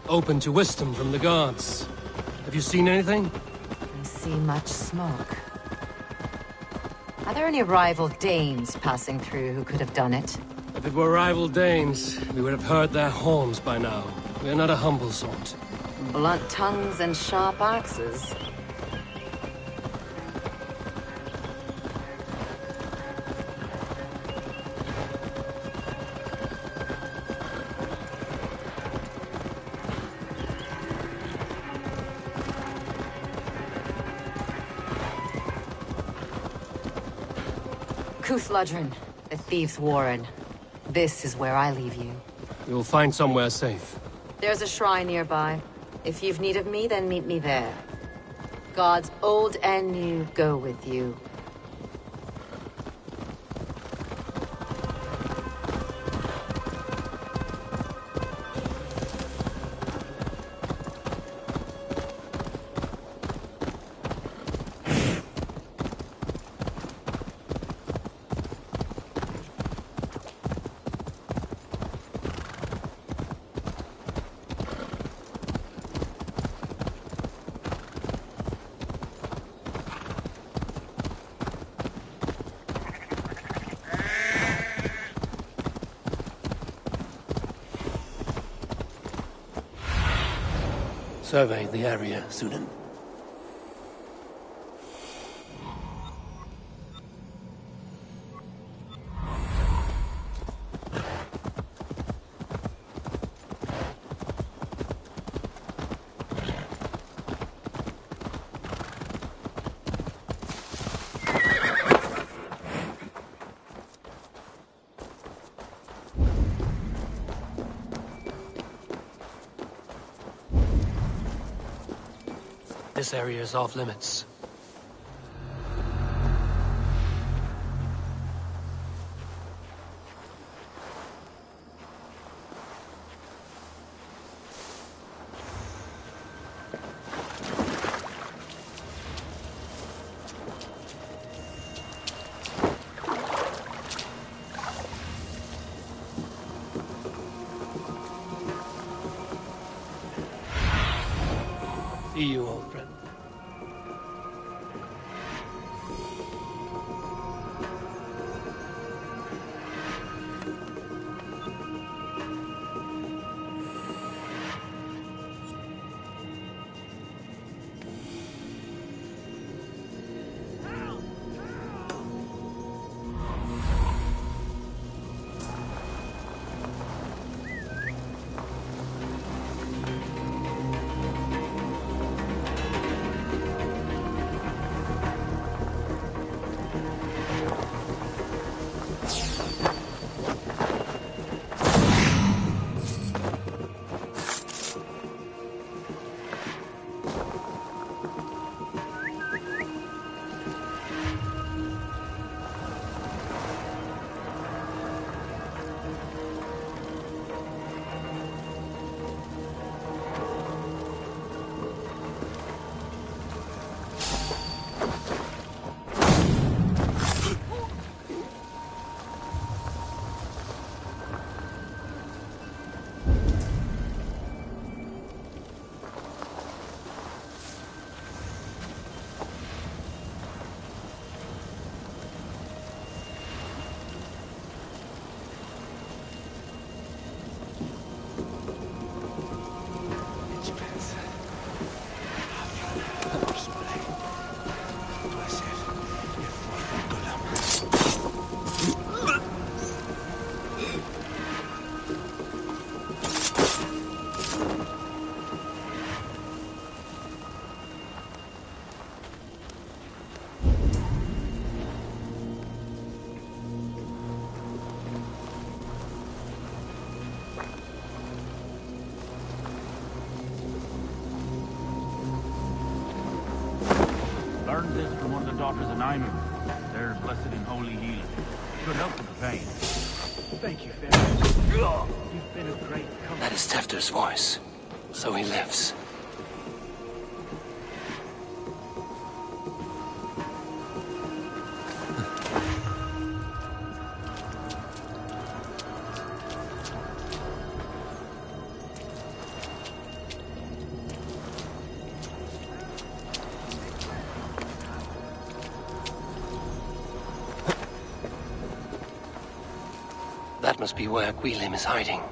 open to wisdom from the gods. Have you seen anything? I see much smoke. Are there any rival Danes passing through who could have done it? If it were rival Danes, we would have heard their horns by now. We are not a humble sort. Blunt tongues and sharp axes. Cooth-Lodrin, the thieves' warren. This is where I leave you. You will find somewhere safe. There's a shrine nearby. If you've need of me, then meet me there. Gods old and new go with you. survey the area, Sunan. This area is off limits. See you, old friend. Learned this from one of the daughters of Nyman. They're blessed in holy healing. Should help with the pain. Thank you, Ferris. You've been a great comfort. That is Tefter's voice. So he lives. That must be where Gwilym is hiding.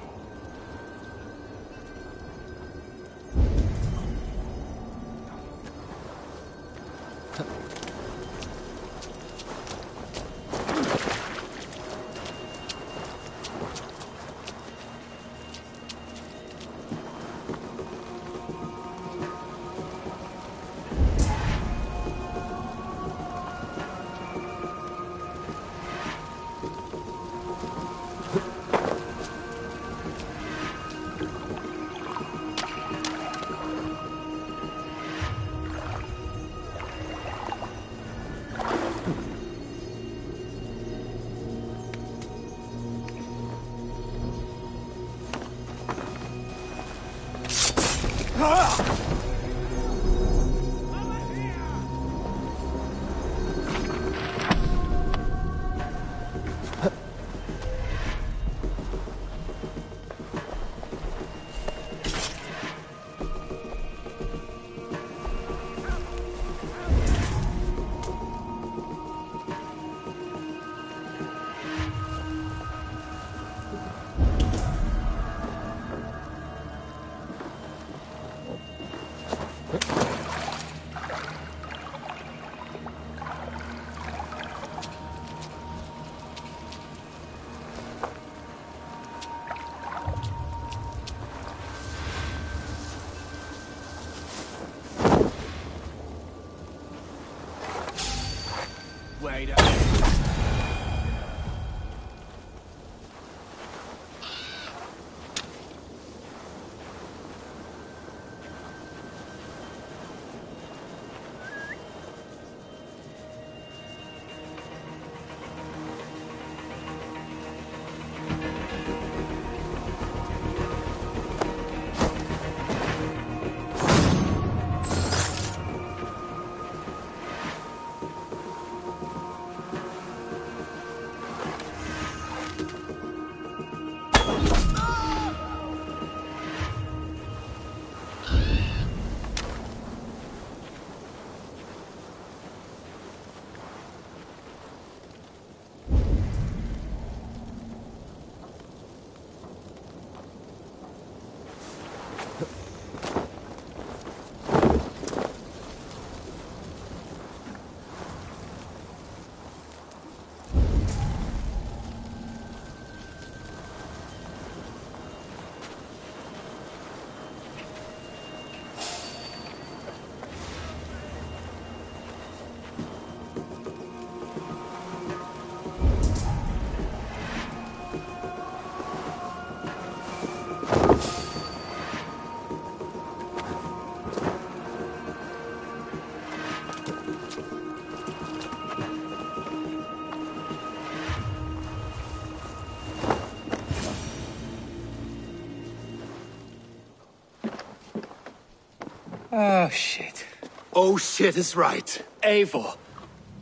Oh, shit. Oh, shit is right. Eivor,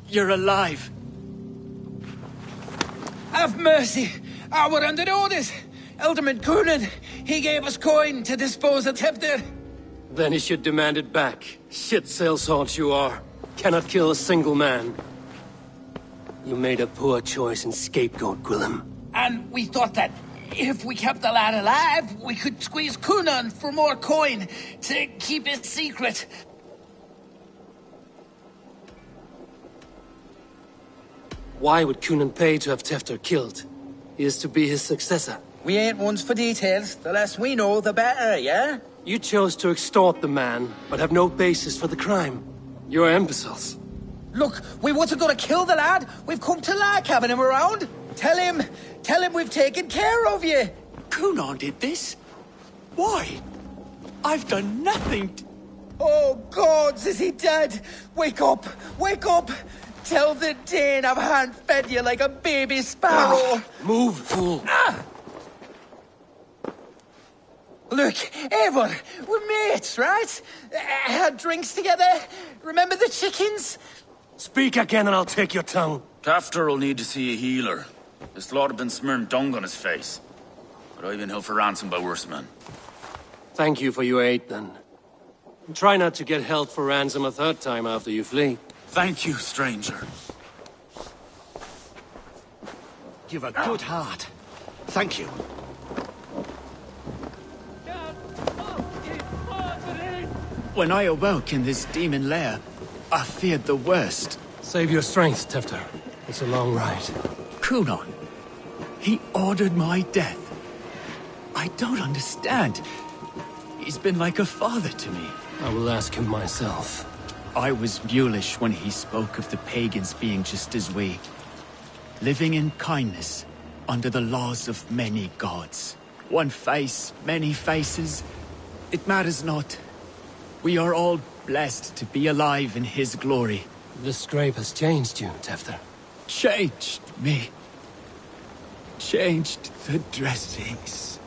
you're alive. Have mercy! We're under orders! Alderman Coonan, he gave us coin to dispose of Tefter. Then he should demand it back. Shit saleshards you are. Cannot kill a single man. You made a poor choice in scapegoat, Gwillem. And we thought that if we kept the lad alive, we could squeeze Coonan for more coin to keep it secret. Why would Coonan pay to have Tefter killed? He is to be his successor. We ain't ones for details. The less we know, the better, yeah? You chose to extort the man, but have no basis for the crime. You're imbeciles. Look, we wasn't gonna kill the lad. We've come to like having him around. Tell him we've taken care of you. Coonan did this? Why? I've done nothing. Oh, gods, is he dead? Wake up! Wake up! Tell the Dane I've hand-fed you like a baby sparrow. Move, fool. Look, Eivor, we're mates, right? Had drinks together. Remember the chickens? Speak again and I'll take your tongue. Tafter will need to see a healer. This lot have been smearing dung on his face. But I've been held for ransom by worse men. Thank you for your aid, then. Try not to get held for ransom a third time after you flee. Thank you, stranger. You've a good heart. Thank you. When I awoke in this demon lair, I feared the worst. Save your strength, Tefter. It's a long ride. Coonan, he ordered my death. I don't understand. He's been like a father to me. I will ask him myself. I was mulish when he spoke of the pagans being just as we. Living in kindness, under the laws of many gods. One face, many faces. It matters not. We are all blessed to be alive in his glory. The scrape has changed you, Tefter. Changed me. Changed the dressings.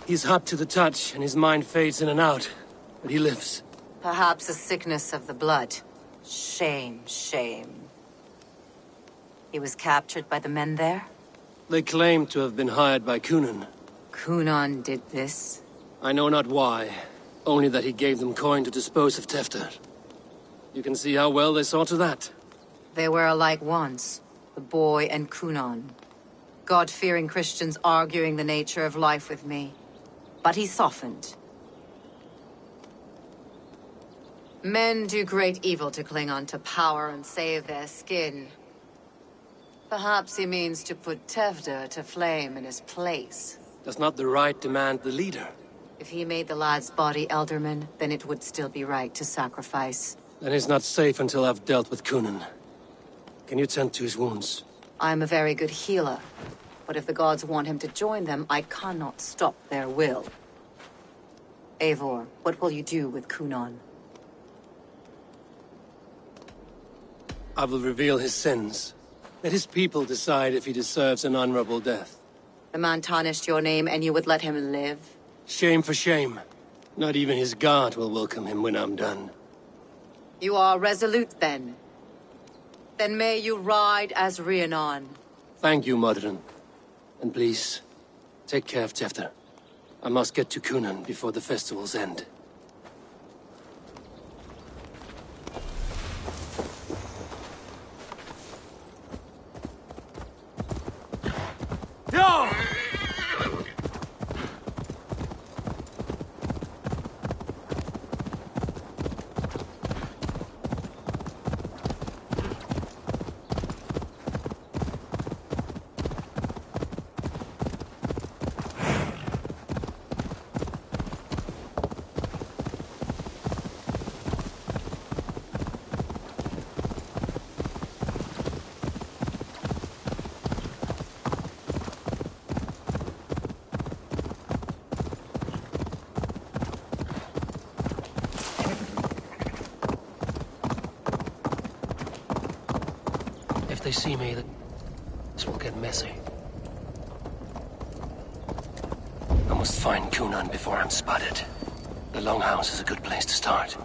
He's hot to the touch, and his mind fades in and out. But he lives. Perhaps a sickness of the blood. Shame, shame. He was captured by the men there? They claim to have been hired by Coonan. Coonan did this? I know not why. Only that he gave them coin to dispose of Tefter. You can see how well they saw to that. They were alike once. The boy and Coonan. God-fearing Christians arguing the nature of life with me. But he softened. Men do great evil to cling on to power and save their skin. Perhaps he means to put Tefter to flame in his place. Does not the right demand the leader? If he made the lad's body Elderman, then it would still be right to sacrifice. Then he's not safe until I've dealt with Coonan. Can you tend to his wounds? I'm a very good healer. But if the gods want him to join them, I cannot stop their will. Eivor, what will you do with Coonan? I will reveal his sins. Let his people decide if he deserves an honorable death. The man tarnished your name and you would let him live? Shame for shame. Not even his guard will welcome him when I'm done. You are resolute, then. Then may you ride as Rhiannon. Thank you, Modern. And please, take care of Tefter. I must get to Coonan before the festivals end. No! they see me, this will get messy. I must find Cunan before I'm spotted. The Longhouse is a good place to start.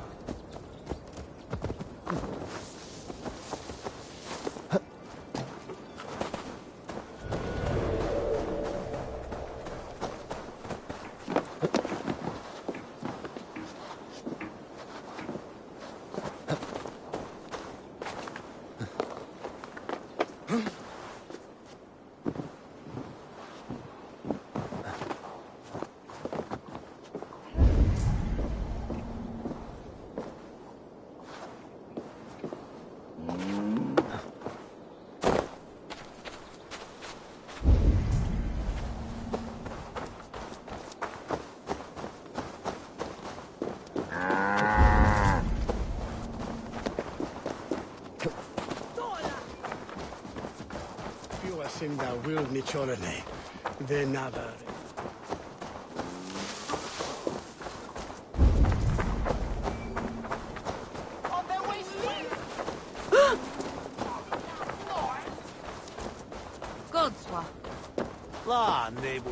in the wild Nichorene, the Navar. Godswa. La, neighbor.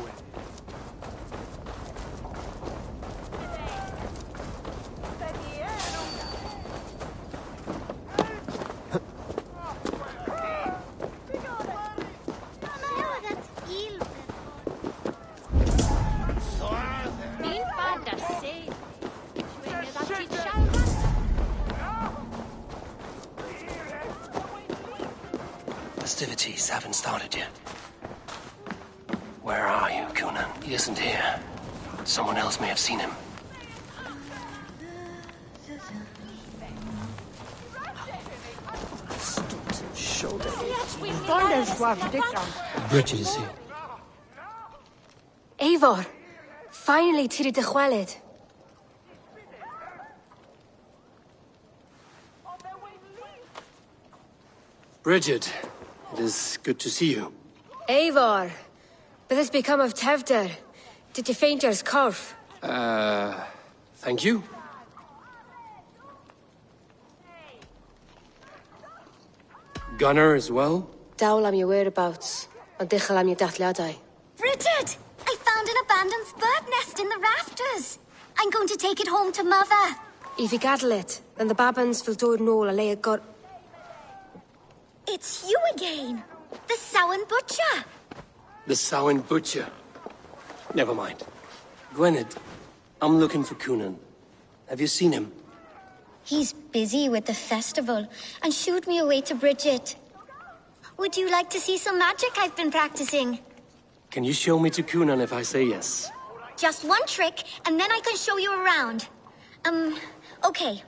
Festivities haven't started yet. Where are you, Cunan? He isn't here. Someone else may have seen him. Bridget is here. Eivor, finally tiri de chweled. Bridget, it is good to see you. Eivor, but this become of Tevder. Did you faint yours corf? Thank you. Gunnar as well? Dawl am your whereabouts, and dichel am your dathliadai. Bridget! I found an abandoned bird nest in the rafters. I'm going to take it home to Mother. If you gaddle it, then the babans will do it all a lay a gut. It's you again! The Samhain Butcher! The Samhain Butcher. Never mind. Gwynedd, I'm looking for Cunan. Have you seen him? He's busy with the festival and shooed me away to Bridget. Would you like to see some magic I've been practicing? Can you show me to Cunan if I say yes? Just one trick, and then I can show you around. Okay.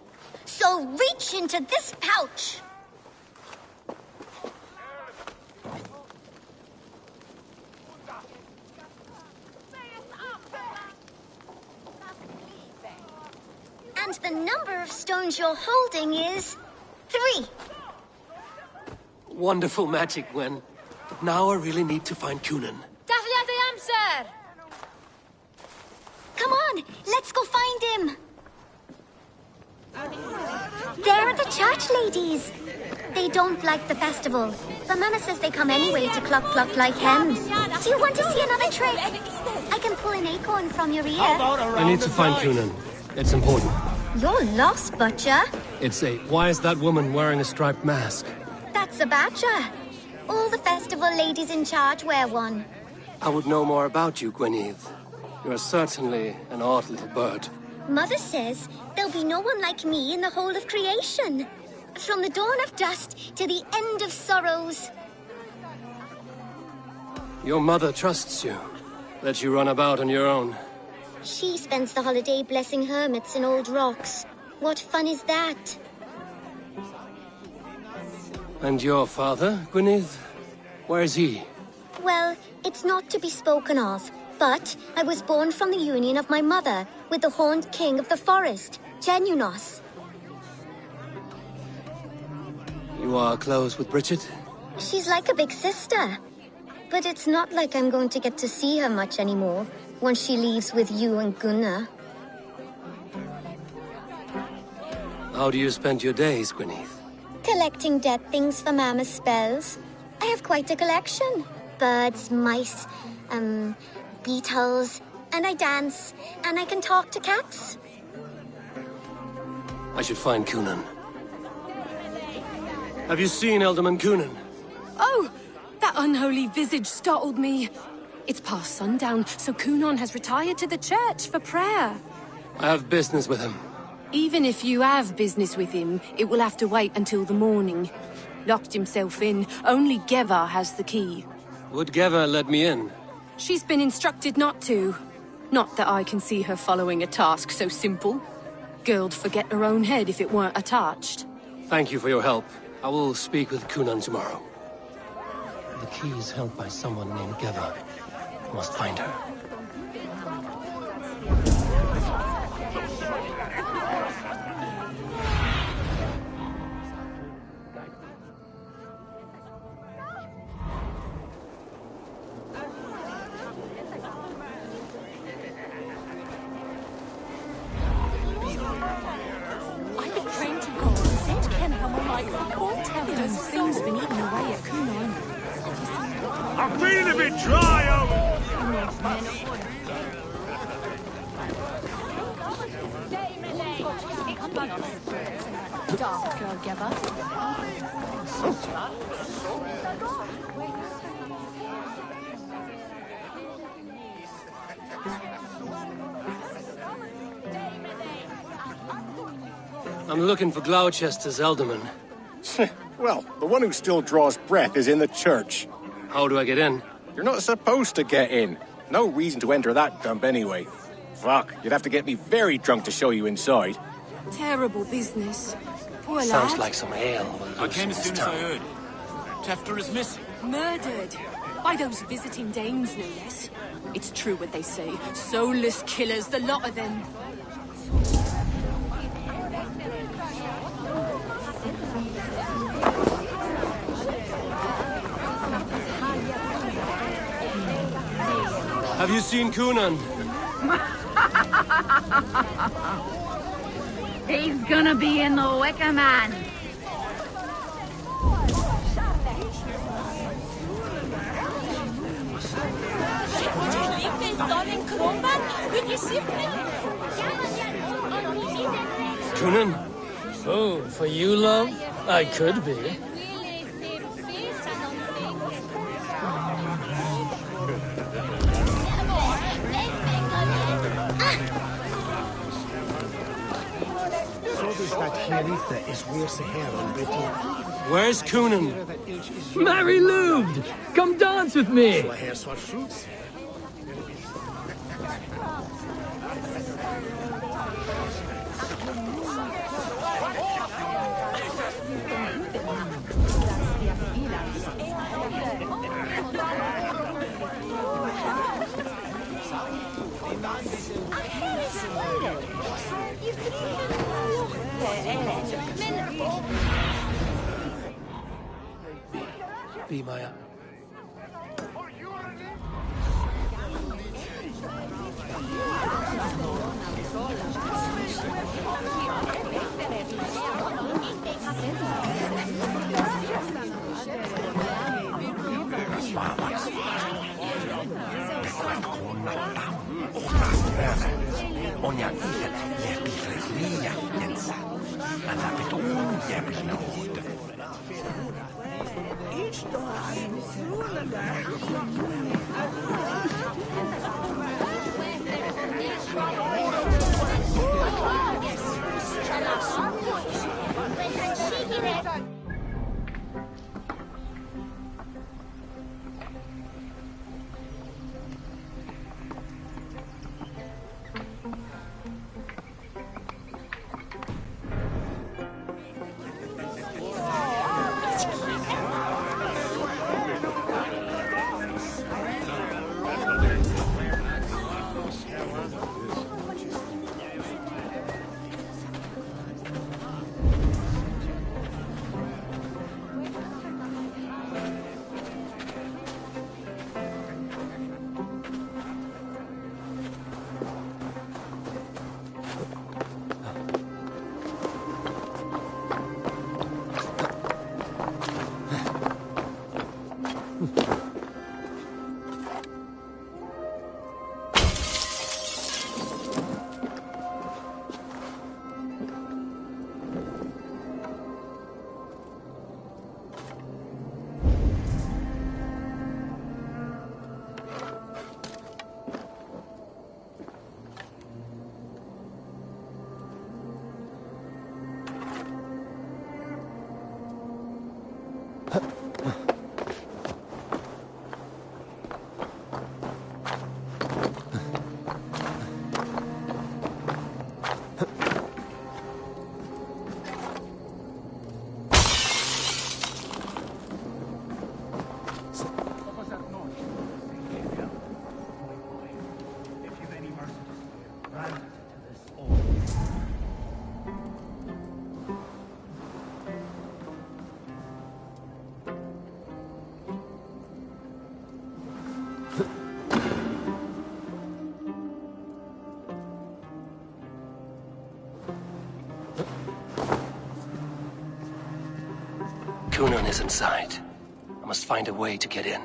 So reach into this pouch. And the number of stones you're holding is 3. Wonderful magic, Gwen. But now I really need to find Cunan. Sir! Come on, let's go find him. There are the church ladies. They don't like the festival, but Mama says they come anyway to cluck like hens. Do you want to see another trick? I can pull an acorn from your ear. I need to find Cunan. It's important. You're lost, Butcher. Why is that woman wearing a striped mask? That's a badger. All the festival ladies in charge wear one. I would know more about you, Gwynedd. You're certainly an odd little bird. Mother says there'll be no one like me in the whole of creation. From the dawn of dust to the end of sorrows. Your mother trusts you. Lets you run about on your own. She spends the holiday blessing hermits in old rocks. What fun is that? And your father, Gwynedd? Where's he? Well, it's not to be spoken of, but I was born from the union of my mother with the horned king of the forest, Genunos. You are close with Bridget? She's like a big sister. But it's not like I'm going to get to see her much anymore once she leaves with you and Gunnar. How do you spend your days, Gwynedd? Till collecting dead things for Mama's spells. I have quite a collection. Birds, mice, beetles, and I dance, and I can talk to cats. I should find Coonan. Have you seen Alderman Coonan? Oh! That unholy visage startled me. It's past sundown, so Coonan has retired to the church for prayer. I have business with him. Even if you have business with him, it will have to wait until the morning. Locked himself in. Only Geva has the key. Would Geva let me in? She's been instructed not to. Not that I can see her following a task so simple. Girl'd forget her own head if it weren't attached. Thank you for your help. I will speak with Coonan tomorrow. The key is held by someone named Geva. I must find her. Things been eaten away at Coonan. I'm feeling a bit dry over. Dark girl, Geva. I'm looking for Gloucester's alderman. Well, the one who still draws breath is in the church. How do I get in? You're not supposed to get in. No reason to enter that dump anyway. Fuck, you'd have to get me very drunk to show you inside. Terrible business. Poor lad. Sounds like some ale. I came as soon as I heard. Tefter is missing. Murdered. By those visiting Danes, no less. It's true what they say. Soulless killers, the lot of them. Have you seen Coonan? He's gonna be in the Wicker Man. Coonan? Oh, for you, love? I could be. Where's Coonan? Mary Lubed! Come dance with me! Be Maya. On ja vielen jävligt nya jänsa. Men det blir då jävligt nåd. Kunan is inside. I must find a way to get in.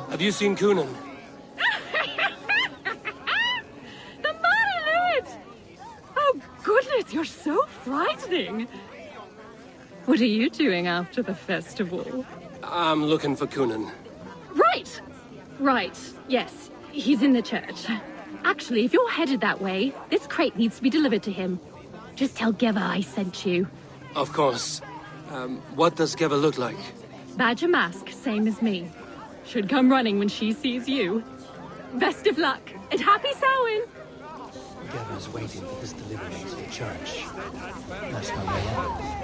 Have you seen Kunan? The Marriott! Oh, goodness, you're so frightening. What are you doing after the festival? I'm looking for Kunan. Right! Right, yes. He's in the church. Actually, if you're headed that way, this crate needs to be delivered to him. Just tell Geva I sent you. Of course. What does Geva look like? Badger mask, same as me. Should come running when she sees you. Best of luck, and happy Samhain! Geva's waiting for this delivery to the church. That's my man.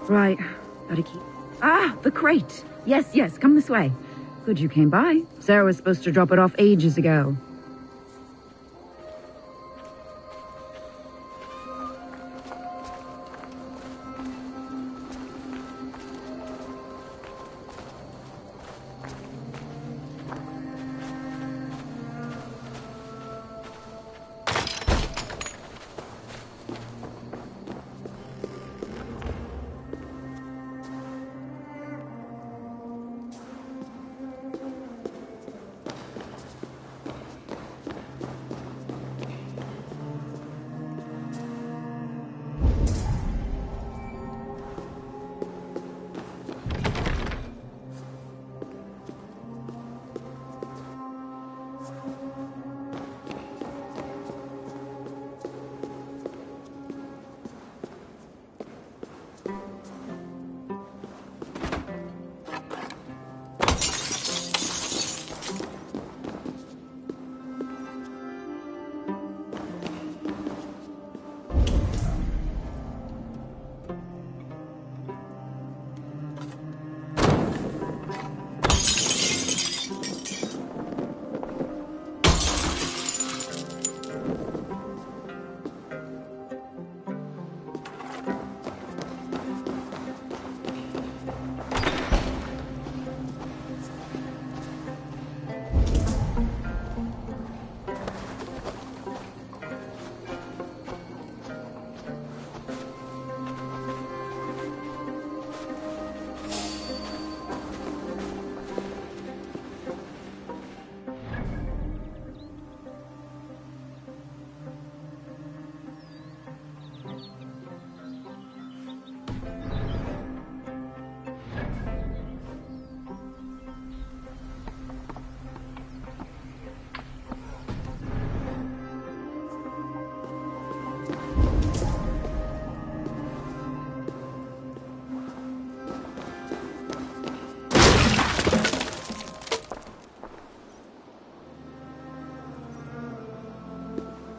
Right. Gotta keep... Ah, the crate! Yes, yes, come this way. Good you came by. Sarah was supposed to drop it off ages ago.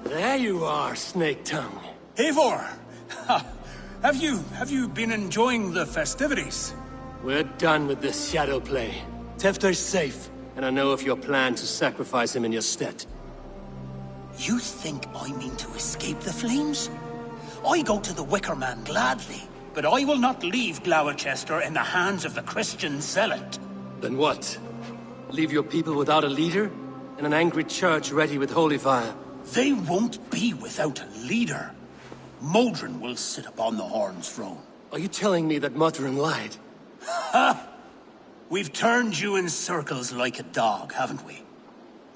There you are, Snake Tongue. Eivor! Have you been enjoying the festivities? We're done with this shadow play. Tefter's safe, and I know of your plan to sacrifice him in your stead. You think I mean to escape the flames? I go to the Wicker Man gladly, but I will not leave Gloucester in the hands of the Christian zealot. Then what? Leave your people without a leader? And an angry church ready with holy fire? They won't be without a leader. Modron will sit upon the Horn's throne. Are you telling me that Modron lied? Ha! We've turned you in circles like a dog, haven't we?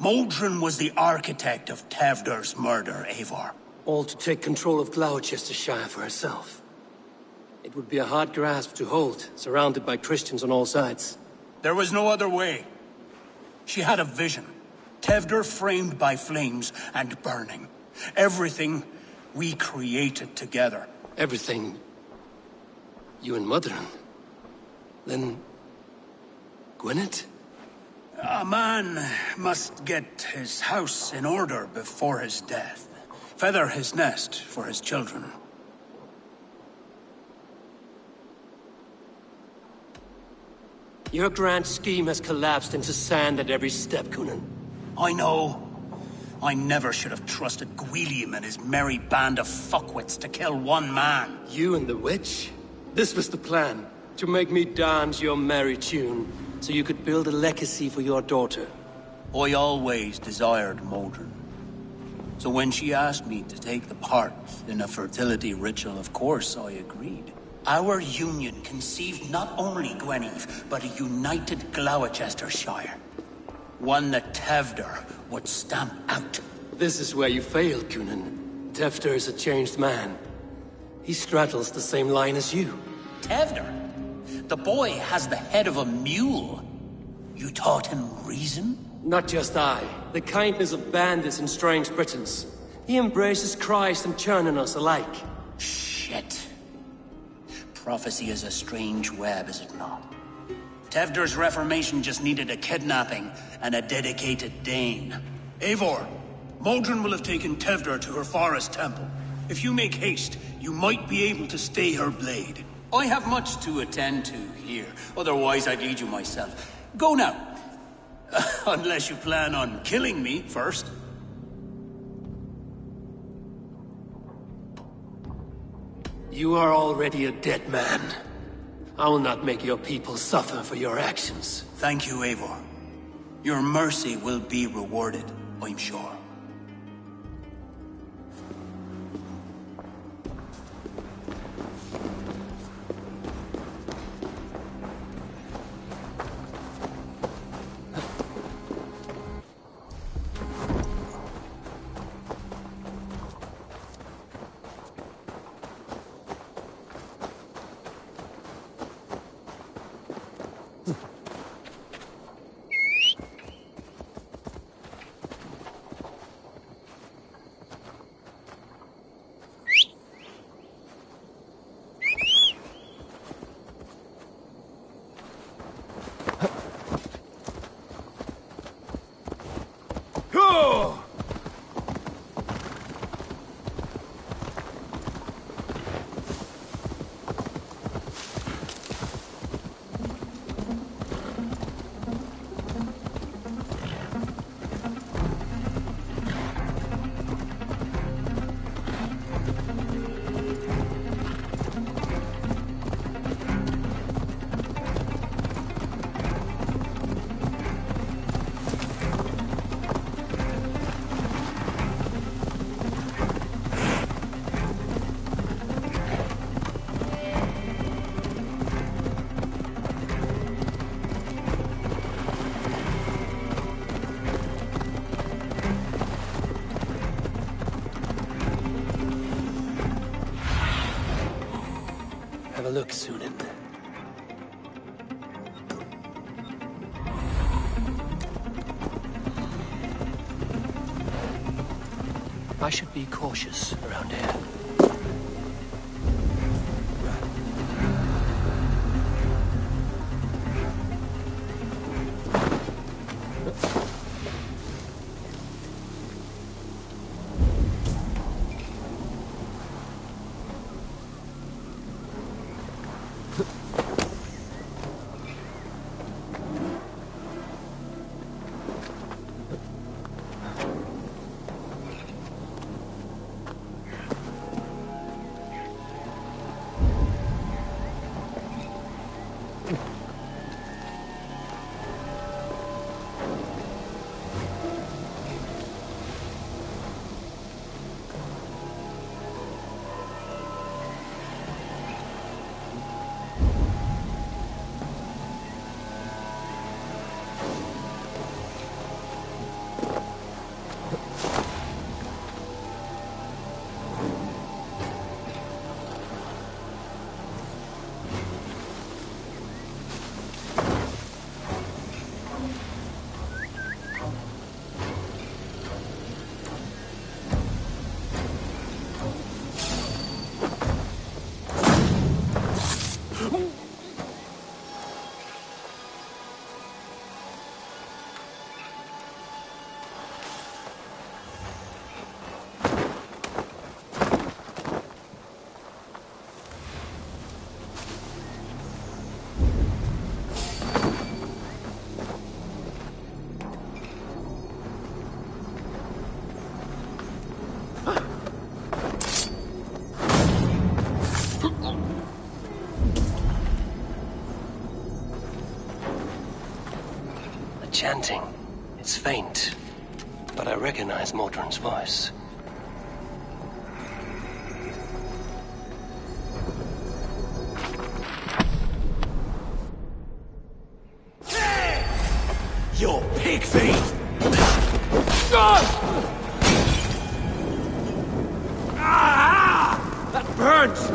Modron was the architect of Tevder's murder, Eivor. All to take control of Gloucestershire for herself. It would be a hard grasp to hold, surrounded by Christians on all sides. There was no other way. She had a vision. Tevder framed by flames and burning. Everything we created together. Everything? You and Modron? Then... Gwyneth? A man must get his house in order before his death. Feather his nest for his children. Your grand scheme has collapsed into sand at every step, Cúnan. I know. I never should have trusted Gwilliam and his merry band of fuckwits to kill one man. You and the witch? This was the plan. To make me dance your merry tune, so you could build a legacy for your daughter. I always desired Modron. So when she asked me to take the part in a fertility ritual, of course I agreed. Our union conceived not only Gweneve, but a united Gloucestershire. One that Tevder would stamp out. This is where you failed, Cúnan. Tefter is a changed man. He straddles the same line as you. Tevder? The boy has the head of a mule. You taught him reason? Not just I. The kindness of bandits and strange Britons. He embraces Christ and churn in us alike. Shit. Prophecy is a strange web, is it not? Tevder's reformation just needed a kidnapping and a dedicated Dane. Eivor, Modron will have taken Tevder to her forest temple. If you make haste, you might be able to stay her blade. I have much to attend to here, otherwise I'd lead you myself. Go now. Unless you plan on killing me first. You are already a dead man. I will not make your people suffer for your actions. Thank you, Eivor. Your mercy will be rewarded, I'm sure. Have a look, Cúnan. I should be cautious around here. chanting. It's faint, but I recognize Mordrin's voice. Your pig feet! Ah! That burns!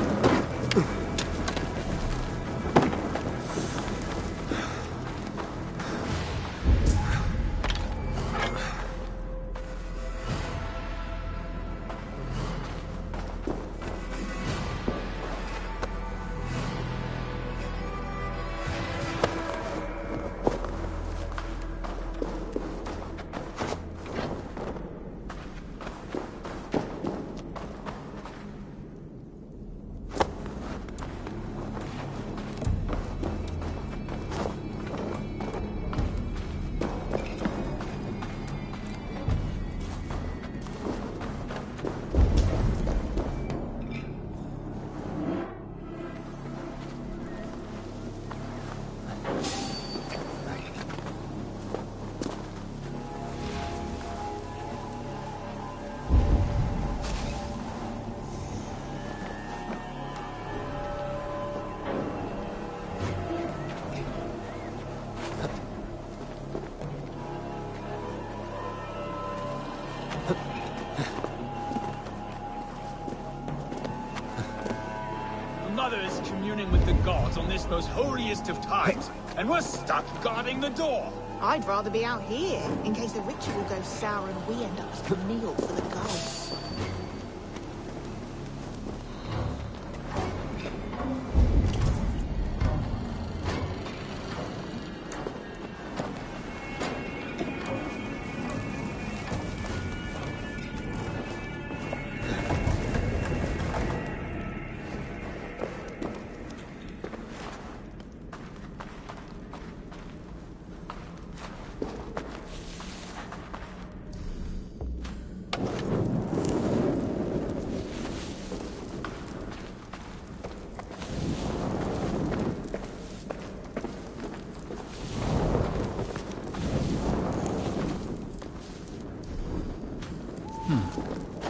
Mother is communing with the gods on this most holiest of times, and we're stuck guarding the door. I'd rather be out here, in case the ritual goes sour and we end up as a meal for the gods.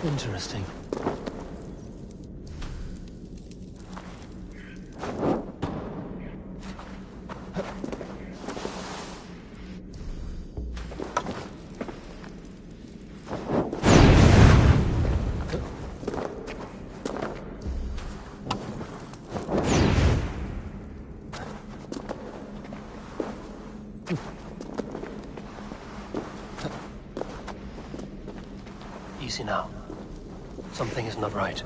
Interesting. Easy now. Something is not right.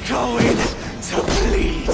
Going to bleed.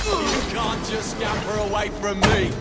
You can't just scamper away from me.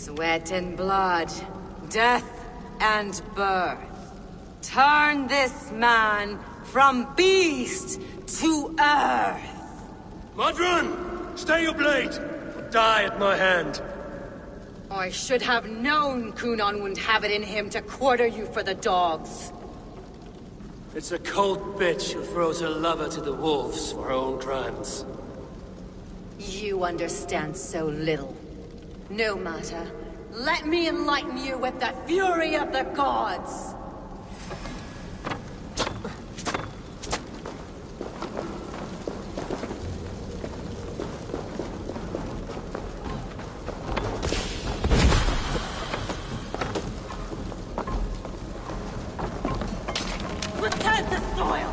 Sweat and blood, death and birth. Turn this man from beast to earth. Modron! Stay your blade! Die at my hand. I should have known Kunan wouldn't have it in him to quarter you for the dogs. It's a cold bitch who throws her lover to the wolves for her own crimes. You understand so little. No matter. Let me enlighten you with the fury of the gods! Return to soil!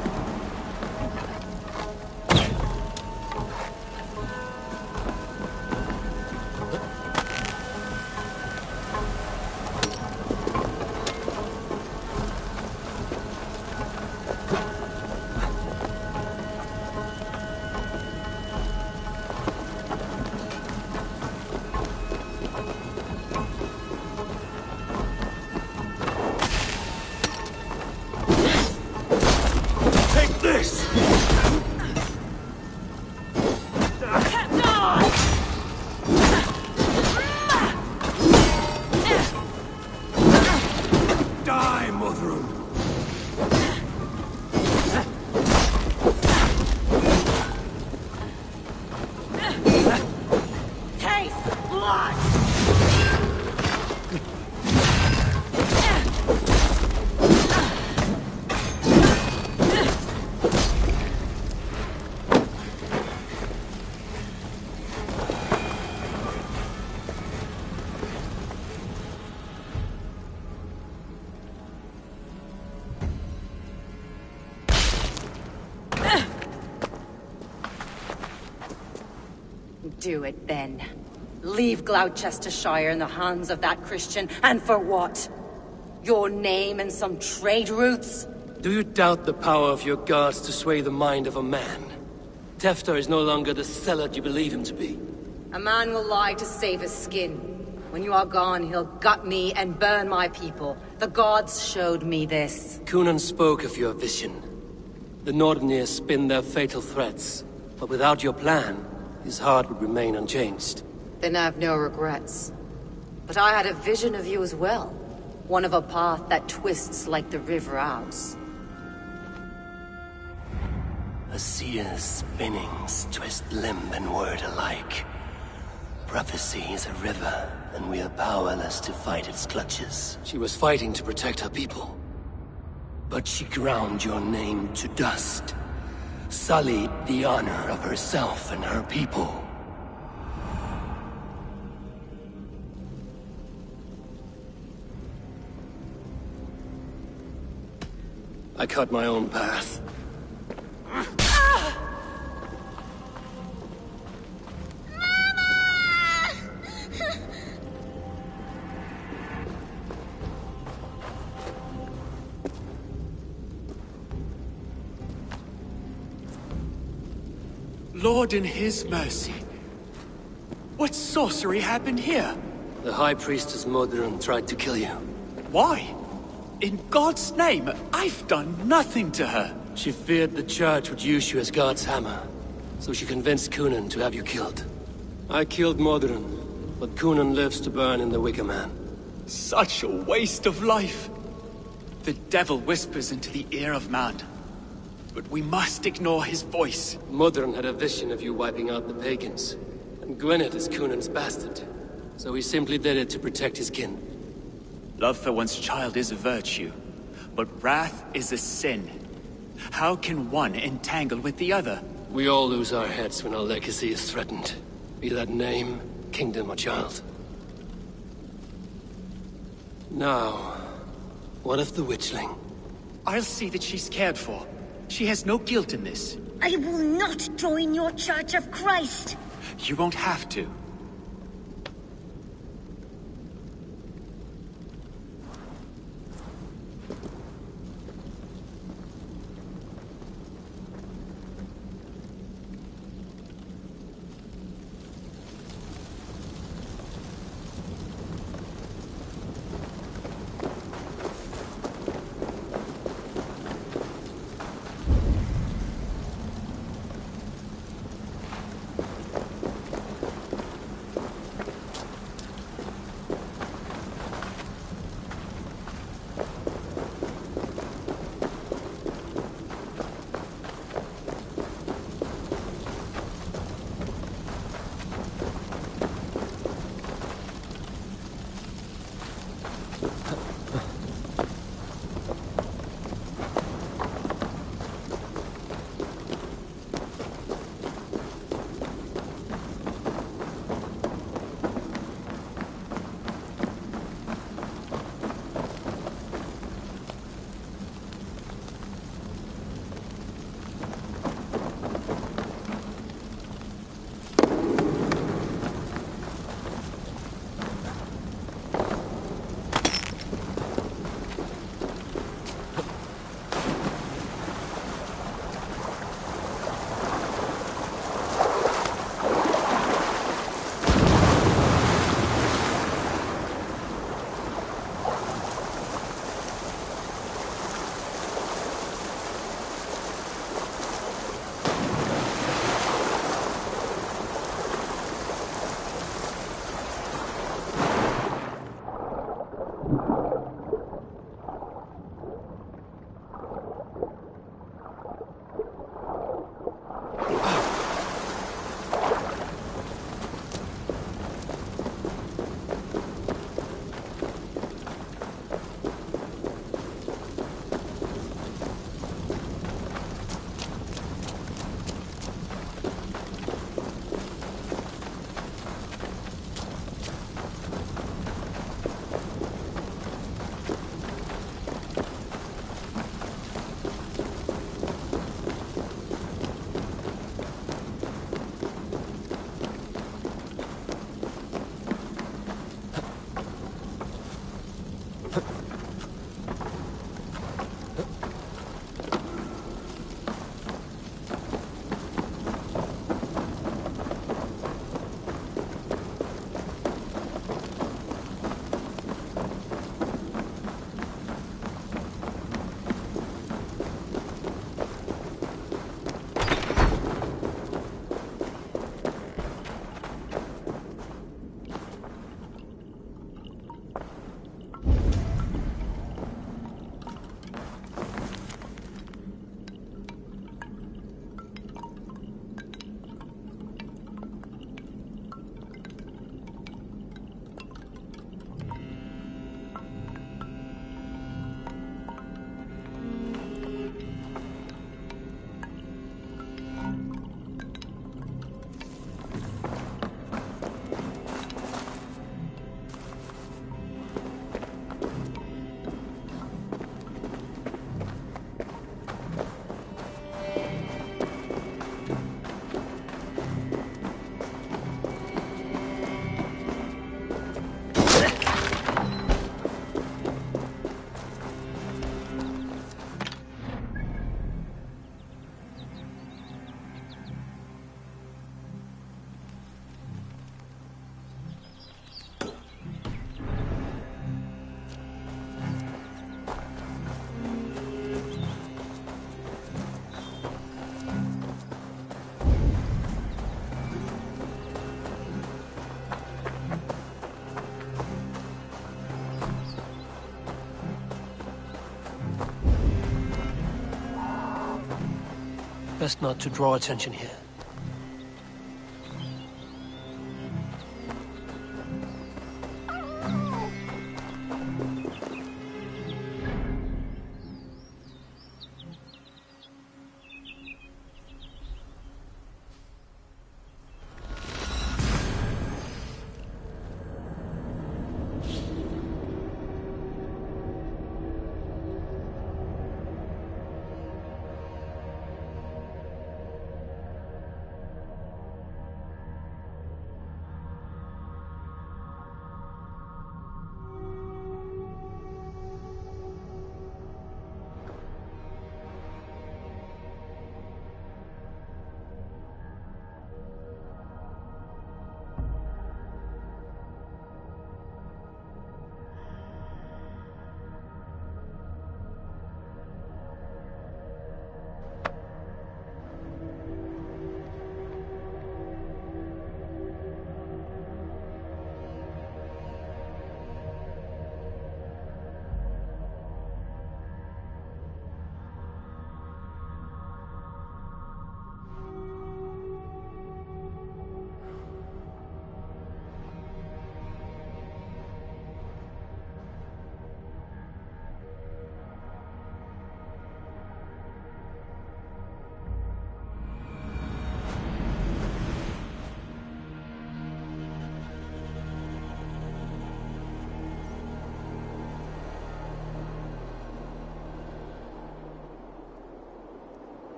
Do it, then. Leave Gloucestershire in the hands of that Christian, and for what? Your name and some trade routes? Do you doubt the power of your gods to sway the mind of a man? Tefter is no longer the zealot you believe him to be. A man will lie to save his skin. When you are gone, he'll gut me and burn my people. The gods showed me this. Kunan spoke of your vision. The Nordenir spin their fatal threats, but without your plan, his heart would remain unchanged. Then I have no regrets. But I had a vision of you as well. One of a path that twists like the river Ouse. A seer's spinnings twist limb and word alike. Prophecy is a river, and we are powerless to fight its clutches. She was fighting to protect her people. But she ground your name to dust. Sullied the honor of herself and her people. I cut my own path. Lord in his mercy. What sorcery happened here? The High Priestess Modron tried to kill you. Why? In God's name, I've done nothing to her. She feared the Church would use you as God's hammer, so she convinced Kunan to have you killed. I killed Modron, but Kunan lives to burn in the Wicker Man. Such a waste of life. The devil whispers into the ear of man. But we must ignore his voice. Modron had a vision of you wiping out the pagans. And Gwynedd is Kunan's bastard. So he simply did it to protect his kin. Love for one's child is a virtue, but wrath is a sin. How can one entangle with the other? We all lose our heads when our legacy is threatened. Be that name, kingdom, or child. Now, what of the witchling? I'll see that she's cared for. She has no guilt in this. I will not join your Church of Christ. You won't have to. Best not to draw attention here.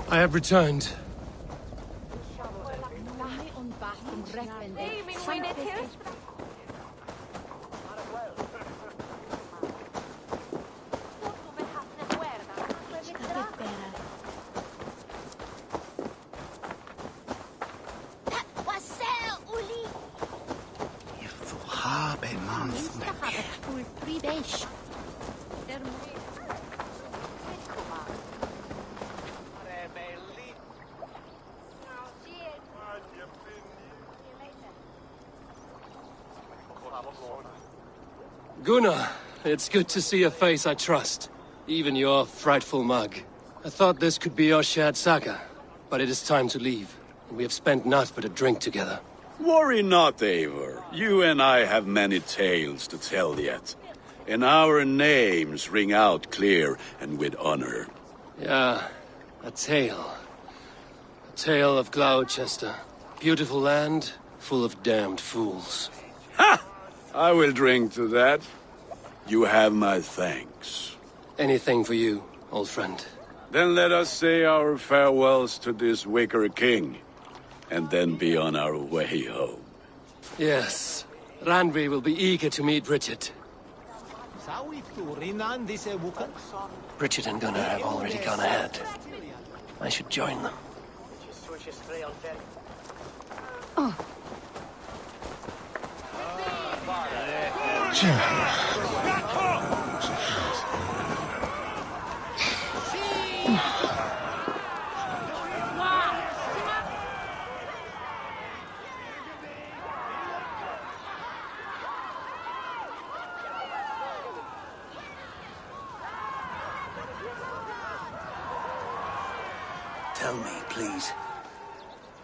I have returned. Gunnar, it's good to see a face I trust. Even your frightful mug. I thought this could be our shared saga, but it is time to leave. We have spent naught but a drink together. Worry not, Eivor. You and I have many tales to tell yet. And our names ring out clear and with honor. Yeah, a tale. A tale of Gloucester. Beautiful land, full of damned fools. Ha! I will drink to that. You have my thanks. Anything for you, old friend. Then let us say our farewells to this wicker king, and then be on our way home. Yes, Randvi will be eager to meet Richard. Richard and Gunnar have already gone ahead. I should join them. Oh. Tell me, please.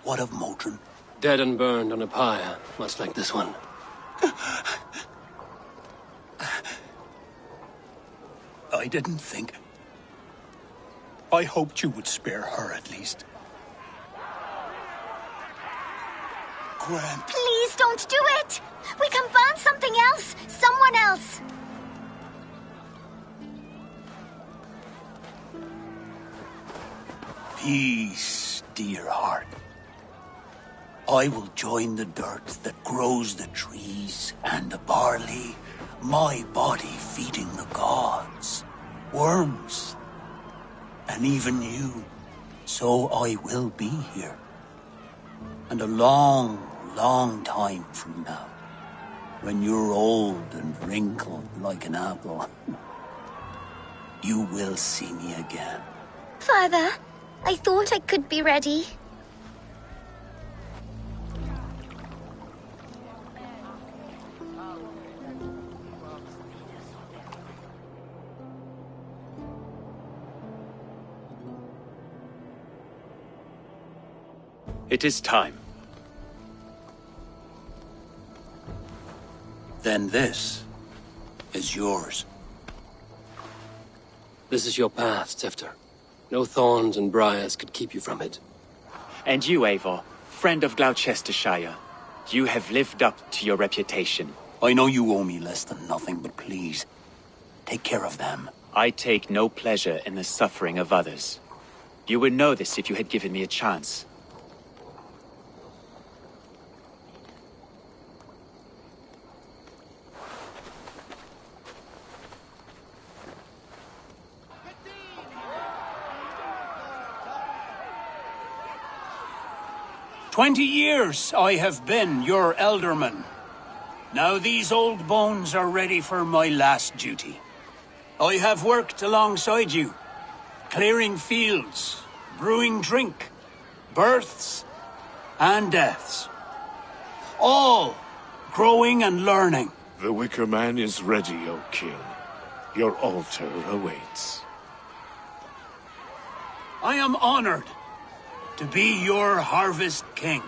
What of Modron? Dead and burned on a pyre, much like this one. I didn't think. I hoped you would spare her, at least. Grant. Please don't do it! We can burn something else! Someone else! Peace, dear heart. I will join the dirt that grows the trees and the barley, my body feeding the gods, worms, and even you. So I will be here. And a long, long time from now, when you're old and wrinkled like an apple, you will see me again. Father, I thought I could be ready. It is time. Then this is yours. This is your path, Tifter. No thorns and briars could keep you from it. And you, Eivor, friend of Gloucestershire, you have lived up to your reputation. I know you owe me less than nothing, but please, take care of them. I take no pleasure in the suffering of others. You would know this if you had given me a chance. "20 years I have been your elderman. Now these old bones are ready for my last duty. I have worked alongside you, clearing fields, brewing drink, births and deaths. All growing and learning. The Wicker Man is ready, O King. Your altar awaits. I am honored to be your harvest king.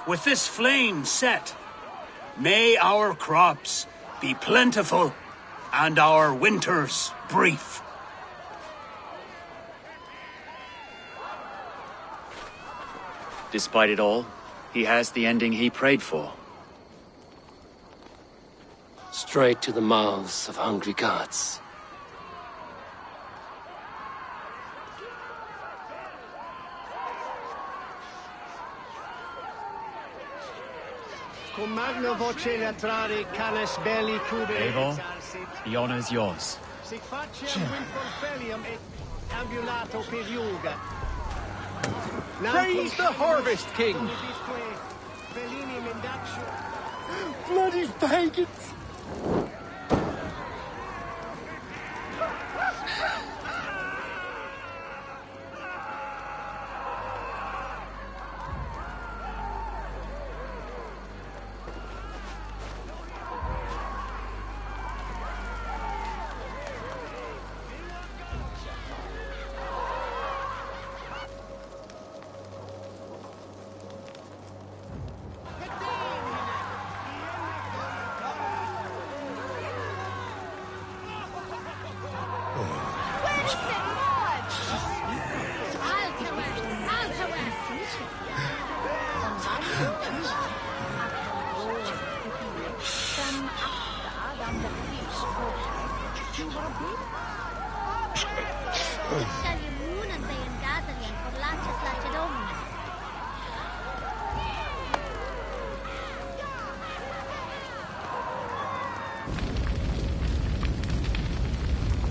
With this flame set, may our crops be plentiful and our winters brief. Despite it all, he has the ending he prayed for. Straight to the mouths of hungry gods. Eivor, the honor is yours. Praise the Harvest King! Bloody pagans!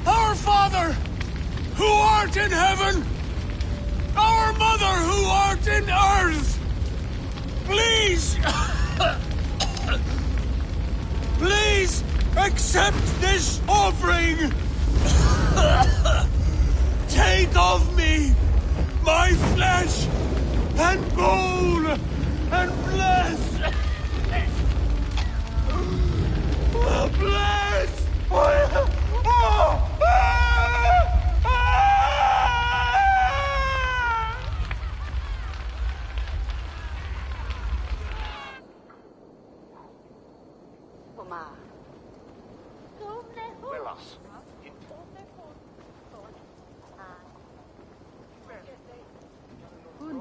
Our Father, who art in heaven, our Mother, who art in earth, please, please accept this offering. Take of me my flesh and bone and bless. Bless.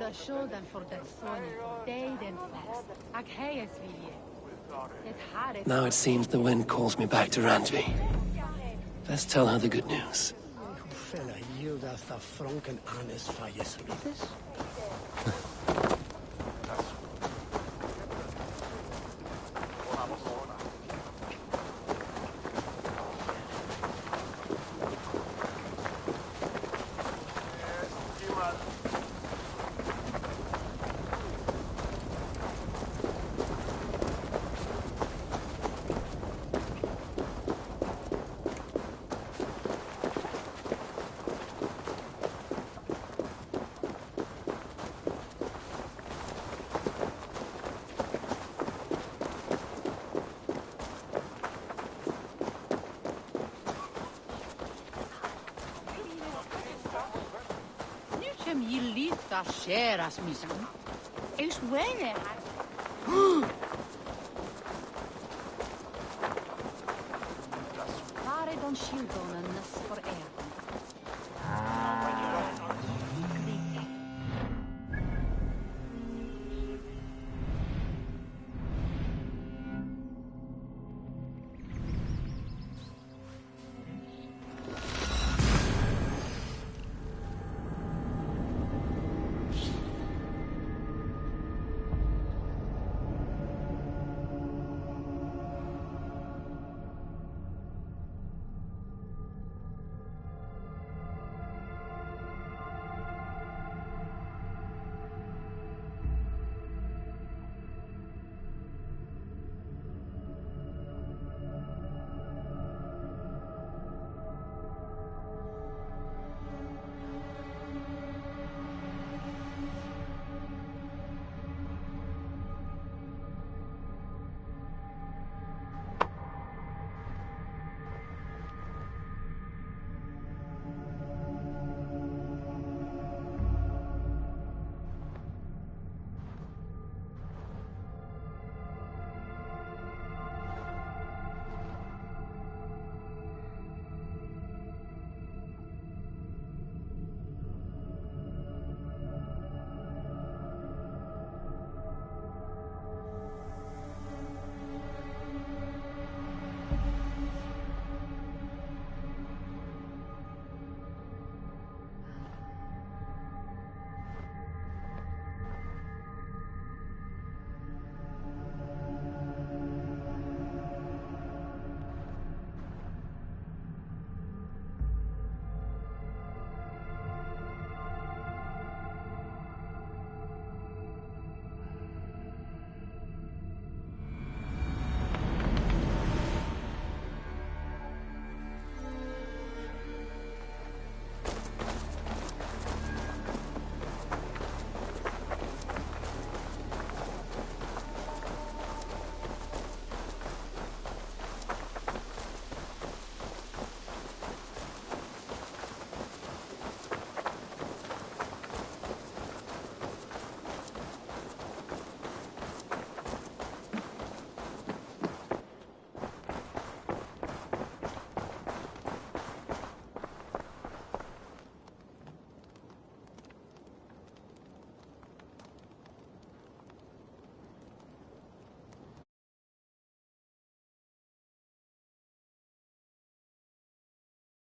Hilda sjodan for det sonny, det den fest. Ag heyes vi. Now it seems the wind calls me back to Randvi. Let's tell her the good news. Fella Hilda the Franken Annes Falles Rides? Sharas misan. Es buena. Pare don shildonen